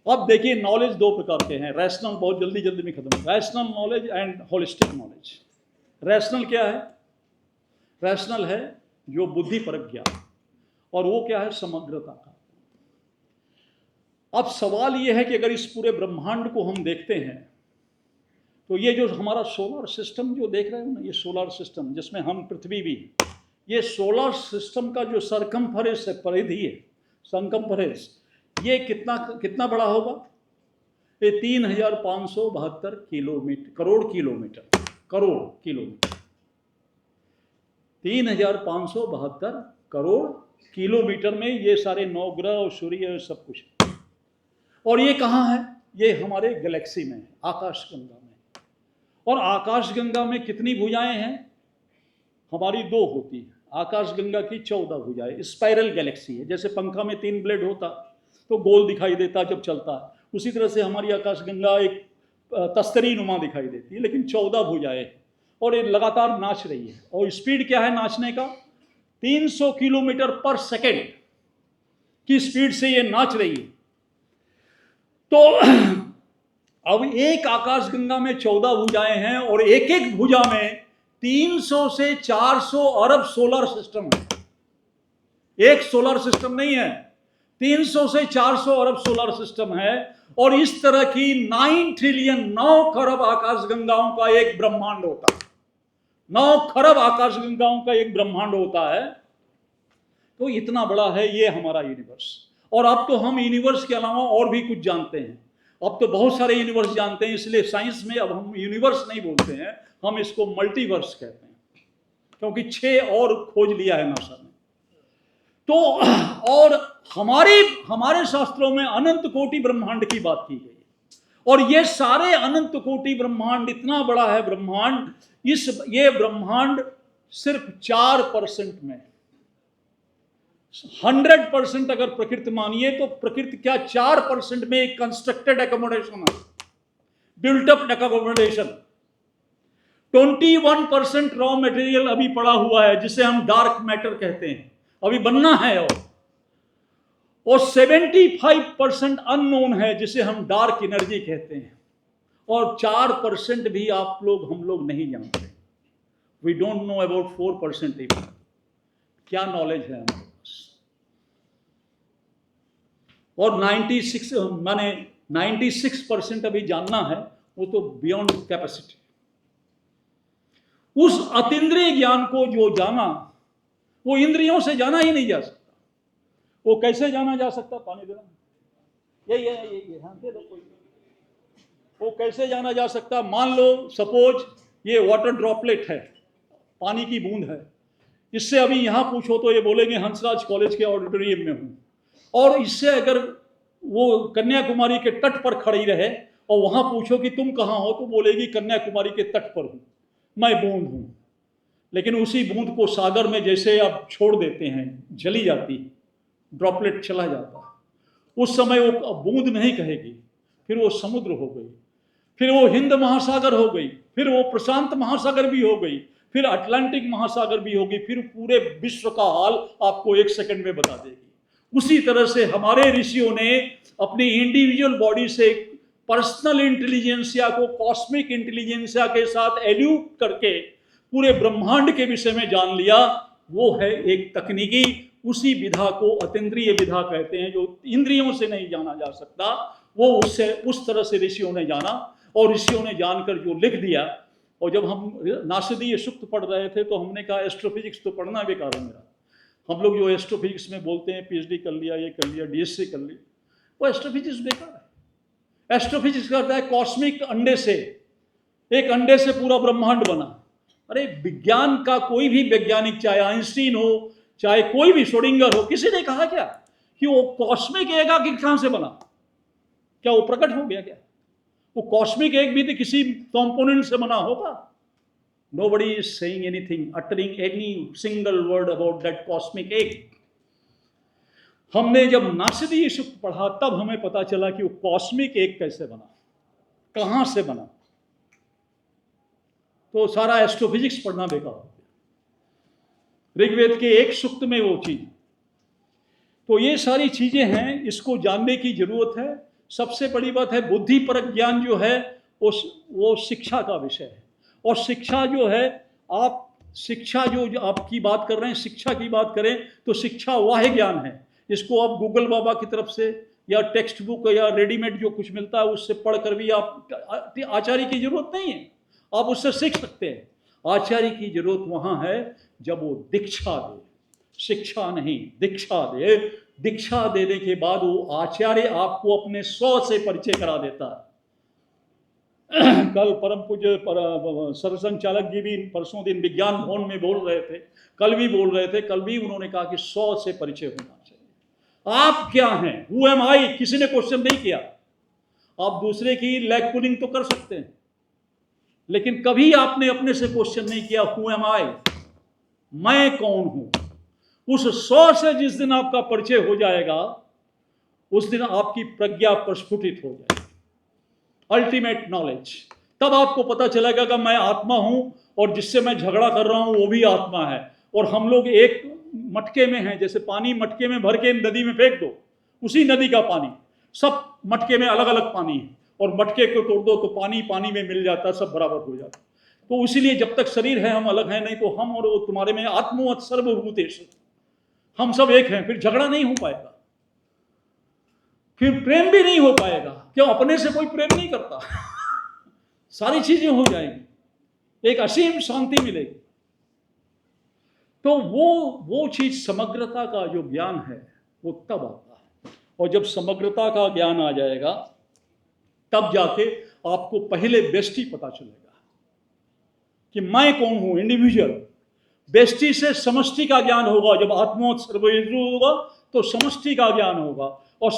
S1: अब देखिए, नॉलेज 2 प्रकार के हैं। रैशनल, बहुत जल्दी जल्दी में खत्म, rational knowledge and holistic knowledge. Rational क्या है? रैशनल है जो बुद्धिपरक ज्ञान, और वो क्या है? समग्रता का। अब सवाल यह है कि अगर इस पूरे ब्रह्मांड को हम देखते हैं तो ये जो हमारा सोलर सिस्टम जो देख रहे हो ना, ये सोलर सिस्टम जिसमें हम पृथ्वी भी, ये सोलर सिस्टम का जो सरकमफेरेंस है, परिधि है, सरकमफेरेंस, ये कितना कितना बड़ा होगा? ये 3572 kilometre, crore kilometre, 3572 crore kilometre में ये सारे नौ ग्रह और सूर्य सब कुछ। और ये कहाँ है? ये हमारे गैलेक्सी में, आकाशगंगा में। और आकाशगंगा में कितनी भुजाएं हैं? हमारी 2 होती है। आकाशगंगा की 14 भुजाएं। स्पाइरल गैलेक्सी है, जैसे पंखा में 3 ब्लेड होता तो गोल दिखाई देता जब चलता है, उसी तरह से हमारी आकाशगंगा एक तस्तरी नुमा दिखाई देती है, लेकिन 14 भुजाएं, और ये लगातार नाच रही है। और स्पीड क्या है नाचने का? 300 किलोमीटर पर सेकेंड की स्पीड से ये नाच रही है। तो अब एक आकाशगंगा में 14 भुजाएं हैं, और एक एक भुजा में 300 से 400 अरब सोलर सिस्टम है। एक सोलर सिस्टम नहीं है, 300 से 400 अरब सोलर सिस्टम है। और इस तरह की 9 ट्रिलियन 9 खरब आकाशगंगाओं का एक ब्रह्मांड होता है। 9 खरब आकाशगंगाओं का एक ब्रह्मांड होता है। तो इतना बड़ा है ये हमारा यूनिवर्स। और अब तो हम यूनिवर्स के अलावा और भी कुछ जानते हैं। अब तो बहुत सारे यूनिवर्स जानते हैं, इसलिए साइंस में अब हम यूनिवर्स नहीं बोलते हैं, हम इसको मल्टीवर्स कहते हैं, क्योंकि 6 और खोज लिया है नासा ने। तो और हमारे शास्त्रों में अनंत कोटि ब्रह्मांड की बात की गई है। और ये सारे अनंत कोटि ब्रह्मांड, इतना बड़ा है ब्रह्मांड, ये ब्रह्मांड सिर्फ 4% में, 100% अगर प्रकृति मानिए तो प्रकृति क्या 4% में एक कंस्ट्रक्टेड एकोमोडेशन है, built up accommodation. 21% raw material अभी पड़ा हुआ है, जिसे हम डार्क मैटर कहते हैं, अभी बनना है। और 75% अननोन है, जिसे हम डार्क एनर्जी कहते हैं। और 4% भी हम लोग नहीं जानते। We don't know about 4% even. क्या नॉलेज है हमारे पास? और 96% अभी जानना है, वो तो बियॉन्ड कैपेसिटी। उस अतीन्द्रिय ज्ञान को जो जाना, वो इंद्रियों से जाना ही नहीं जा सकता। वो कैसे जाना जा सकता? पानी देना, ये हाँ दे दो कोई। वो कैसे जाना जा सकता? मान लो सपोज ये वाटर ड्रॉपलेट है, पानी की बूंद है। इससे अभी यहाँ पूछो तो ये बोलेंगे हंसराज कॉलेज के ऑडिटोरियम में हूँ। और इससे अगर वो कन्याकुमारी के तट पर खड़ी रहे और वहाँ पूछो कि तुम कहाँ हो, तो बोलेगी कन्याकुमारी के तट पर हूँ, मैं बूंद हूँ। लेकिन उसी बूंद को सागर में जैसे अब छोड़ देते हैं, जली जाती, ड्रॉपलेट चला जाता, उस समय वो बूंद नहीं कहेगी, फिर वो समुद्र हो गई, फिर वो हिंद महासागर हो गई, फिर वो प्रशांत महासागर भी हो गई, फिर अटलांटिक महासागर भी होगी, फिर पूरे विश्व का हाल आपको 1 सेकंड में बता देगी। उसी तरह से हमारे ऋषियों ने अपनी इंडिविजुअल बॉडी से पर्सनल इंटेलिजेंसिया को कॉस्मिक इंटेलिजेंसिया के साथ एल्यूट करके पूरे ब्रह्मांड के विषय में जान लिया। वो है एक तकनीकी, उसी विधा को अतीन्द्रिय विधा कहते हैं, जो इंद्रियों से नहीं जाना जा सकता। वो उससे उस तरह से ऋषियों ने जाना, और ऋषियों ने जानकर जो लिख दिया। और जब हम नासदीय सूक्त पढ़ रहे थे तो हमने कहा एस्ट्रोफिजिक्स तो पढ़ना बेकार है मेरा। हम लोग जो एस्ट्रोफिजिक्स में बोलते हैं पीएचडी कर लिया, ये कर लिया, डीएससी कर लिया, वो एस्ट्रोफिजिक्स बेकार है। एस्ट्रोफिजिक्स करता है कॉस्मिक अंडे से, एक अंडे से पूरा ब्रह्मांड बना। अरे विज्ञान का कोई भी वैज्ञानिक, चाहे आइंस्टीन हो, चाहे कोई भी श्रोडिंगर हो, किसी ने कहा क्या कि वो कॉस्मिक एग आखिर कहां से बना? क्या वो प्रकट हो गया क्या? वो कॉस्मिक एग भी तो किसी कंपोनेंट से बना होगा। Nobody is saying anything, uttering any single word about that cosmic egg. हमने जब नासदीय सूक्त पढ़ा तब हमें पता चला कि वो कॉस्मिक एग कैसे बना, कहां से बना। तो सारा एस्ट्रोफिजिक्स पढ़ना बेकार हो गया। ऋग्वेद के एक सूक्त में वो चीज। तो ये सारी चीजें हैं, इसको जानने की जरूरत है। सबसे बड़ी बात है बुद्धिपरक ज्ञान जो है वो शिक्षा का विषय है। और शिक्षा जो है, आप शिक्षा जो आपकी बात कर रहे हैं, शिक्षा की बात करें तो शिक्षा वाह्य ज्ञान है। इसको आप गूगल बाबा की तरफ से, या टेक्स्ट बुक या रेडीमेड जो कुछ मिलता है उससे पढ़कर भी आप आचार्य की जरूरत नहीं है, आप उससे सीख सकते हैं। आचार्य की जरूरत वहां है जब वो दीक्षा दे, शिक्षा नहीं, दीक्षा दे। दीक्षा देने के बाद वो आचार्य आपको अपने 100 से परिचय करा देता है। कल परम पूज्य सरसंघचालक जी भी परसों दिन विज्ञान भवन में बोल रहे थे, कल भी बोल रहे थे, कल भी उन्होंने कहा कि 100 से परिचय होना चाहिए। आप क्या हैं, हु एम आई, किसी ने क्वेश्चन नहीं किया। आप दूसरे की लेग पुलिंग तो कर सकते हैं, लेकिन कभी आपने अपने से क्वेश्चन नहीं किया, हु एम आई, मैं कौन हूं। उस 100 से जिस दिन आपका परिचय हो जाएगा, उस दिन आपकी प्रज्ञा प्रस्फुटित हो जाएगी, अल्टीमेट नॉलेज। तब आपको पता चलेगा कि मैं आत्मा हूं और जिससे मैं झगड़ा कर रहा हूं वो भी आत्मा है, और हम लोग एक मटके में हैं। जैसे पानी मटके में भर के नदी में फेंक दो, उसी नदी का पानी, सब मटके में अलग अलग पानी है, और मटके को तोड़ दो तो पानी पानी में मिल जाता, सब बराबर हो जाता। तो इसीलिए जब तक शरीर है हम अलग हैं, नहीं तो हम और वो तुम्हारे में आत्मवत् सर्वभूतेषु, हम सब एक हैं। फिर झगड़ा नहीं हो पाएगा, फिर प्रेम भी नहीं हो पाएगा, क्यों, अपने से कोई प्रेम नहीं करता। सारी चीजें हो जाएंगी, एक असीम शांति मिलेगी। तो वो चीज, समग्रता का जो ज्ञान है वो तब आता है, और जब समग्रता का ज्ञान आ जाएगा तब जाके आपको पहले बेस्टी पता चलेगा कि मैं कौन हूं, इंडिविजुअल। बेस्टी से समष्टि का ज्ञान होगा। जब आत्मोत् सर्वभूतेषु होगा तो समष्टि का ज्ञान होगा, और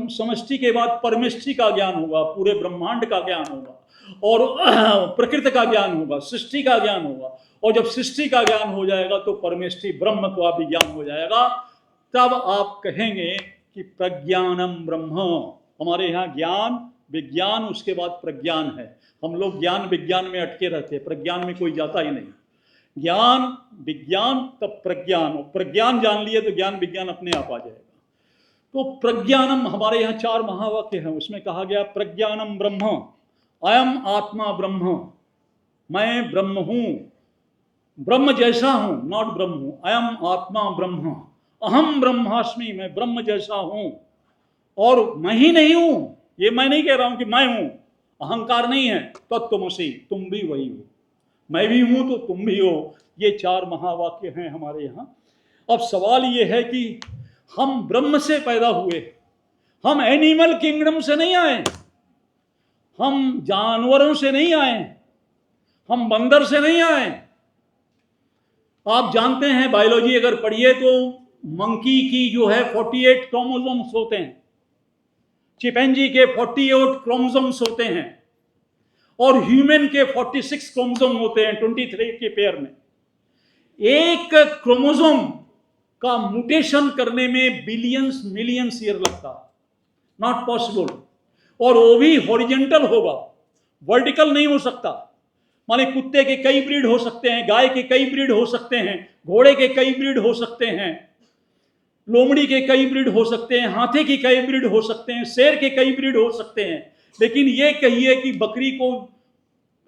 S1: समष्टि के बाद परमेष्टि का ज्ञान होगा, पूरे ब्रह्मांड का ज्ञान होगा, और प्रकृति का ज्ञान होगा, सृष्टि का ज्ञान होगा। और जब सृष्टि का ज्ञान हो जाएगा तो परमेष्टि ब्रह्म का भी ज्ञान हो जाएगा। तब आप कहेंगे कि प्रज्ञानम ब्रह्म। हमारे यहाँ ज्ञान विज्ञान, उसके बाद प्रज्ञान है। हम लोग ज्ञान विज्ञान में अटके रहते हैं, प्रज्ञान में कोई जाता ही नहीं। ज्ञान विज्ञान तब प्रज्ञान, और प्रज्ञान जान लिए तो ज्ञान विज्ञान अपने आप आ जाएगा। तो प्रज्ञानम, हमारे यहाँ 4 महावाक्य हैं, उसमें कहा गया प्रज्ञानम ब्रह्म, अयम आत्मा ब्रह्म, मैं ब्रह्म हूं, ब्रह्म जैसा हूं, नॉट ब्रह्म हूं, अयम आत्मा ब्रह्म, अहम ब्रह्मास्मि, मैं ब्रह्म जैसा हूं, और मैं ही नहीं हूं। ये मैं नहीं कह रहा हूं कि मैं हूं, अहंकार नहीं है। तत्त्वमसि, तुम भी वही हो, मैं भी हूं तो तुम भी हो। ये 4 महावाक्य हैं हमारे यहाँ। अब सवाल ये है कि हम ब्रह्म से पैदा हुए, हम एनिमल किंगडम से नहीं आए, हम जानवरों से नहीं आए, हम बंदर से नहीं आए। आप जानते हैं, बायोलॉजी अगर पढ़िए तो मंकी की जो है 48 क्रोमोसोम्स होते हैं, चिंपैंजी के 48 क्रोमोसोम्स होते हैं, और ह्यूमन के 46 क्रोमोसोम होते हैं 23 के पेयर में। एक क्रोमोसोम का म्यूटेशन करने में बिलियंस मिलियंस ईयर लगता, नॉट पॉसिबल। और वो भी हॉरिजेंटल होगा, वर्टिकल नहीं हो सकता। माने कुत्ते के कई ब्रीड हो सकते हैं, गाय के कई ब्रीड हो सकते हैं, घोड़े के कई ब्रीड हो सकते हैं, लोमड़ी के कई ब्रीड हो सकते हैं, हाथी की कई ब्रीड हो सकते हैं, शेर के कई ब्रीड हो सकते हैं। लेकिन ये कहिए कि बकरी को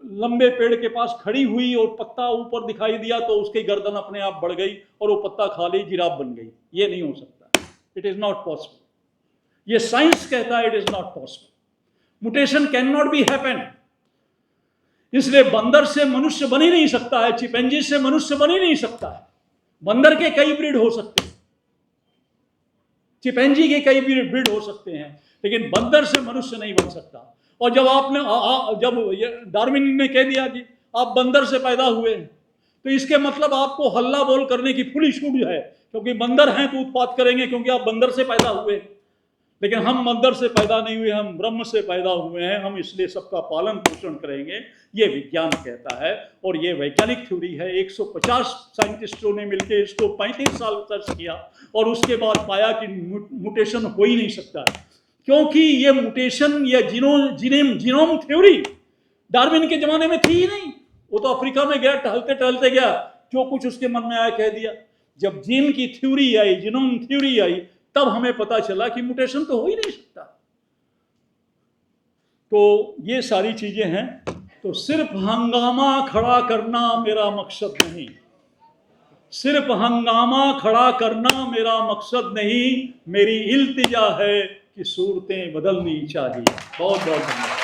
S1: लंबे पेड़ के पास खड़ी हुई और पत्ता ऊपर दिखाई दिया तो उसकी गर्दन अपने आप बढ़ गई और वो पत्ता खा ली, जिराफ बन गई, ये नहीं हो सकता। It is not possible. ये साइंस कहता है it is not possible. Mutation can not be happen. इसलिए बंदर से मनुष्य बन ही नहीं सकता है, चिंपैंजी से मनुष्य बन ही नहीं सकता है। बंदर के कई ब्रीड हो सकते हैं, चिंपैंजी के कई ब्रीड हो सकते हैं, लेकिन बंदर से मनुष्य नहीं बन सकता। और जब आपने जब डार्विन ने कह दिया कि आप बंदर से पैदा हुए, तो इसके मतलब आपको हल्ला बोल करने की फुल छूट है, क्योंकि बंदर हैं तो उत्पात करेंगे, क्योंकि आप बंदर से पैदा हुए। लेकिन हम बंदर से पैदा नहीं हुए, हम ब्रह्म से पैदा हुए हैं, हम इसलिए सबका पालन पोषण करेंगे, ये विज्ञान कहता है। और ये वैज्ञानिक थ्योरी है। 150 साइंटिस्टों ने मिलकर इसको 35 साल सर्च किया और उसके बाद पाया कि म्यूटेशन हो ही नहीं सकता है, क्योंकि ये म्यूटेशन या जीनोम थ्योरी डार्विन के जमाने में थी ही नहीं। वो तो अफ्रीका में गया, टहलते टहलते गया, जो कुछ उसके मन में आया कह दिया। जब जीन की थ्योरी आई, जीनोम थ्योरी आई, तब हमें पता चला कि म्यूटेशन तो हो ही नहीं सकता। तो ये सारी चीजें हैं। तो सिर्फ हंगामा खड़ा करना मेरा मकसद नहीं, सिर्फ हंगामा खड़ा करना मेरा मकसद नहीं। मेरी इल्तिजा है कि सूरतें बदलनी चाहिए। बहुत बहुत धन्यवाद।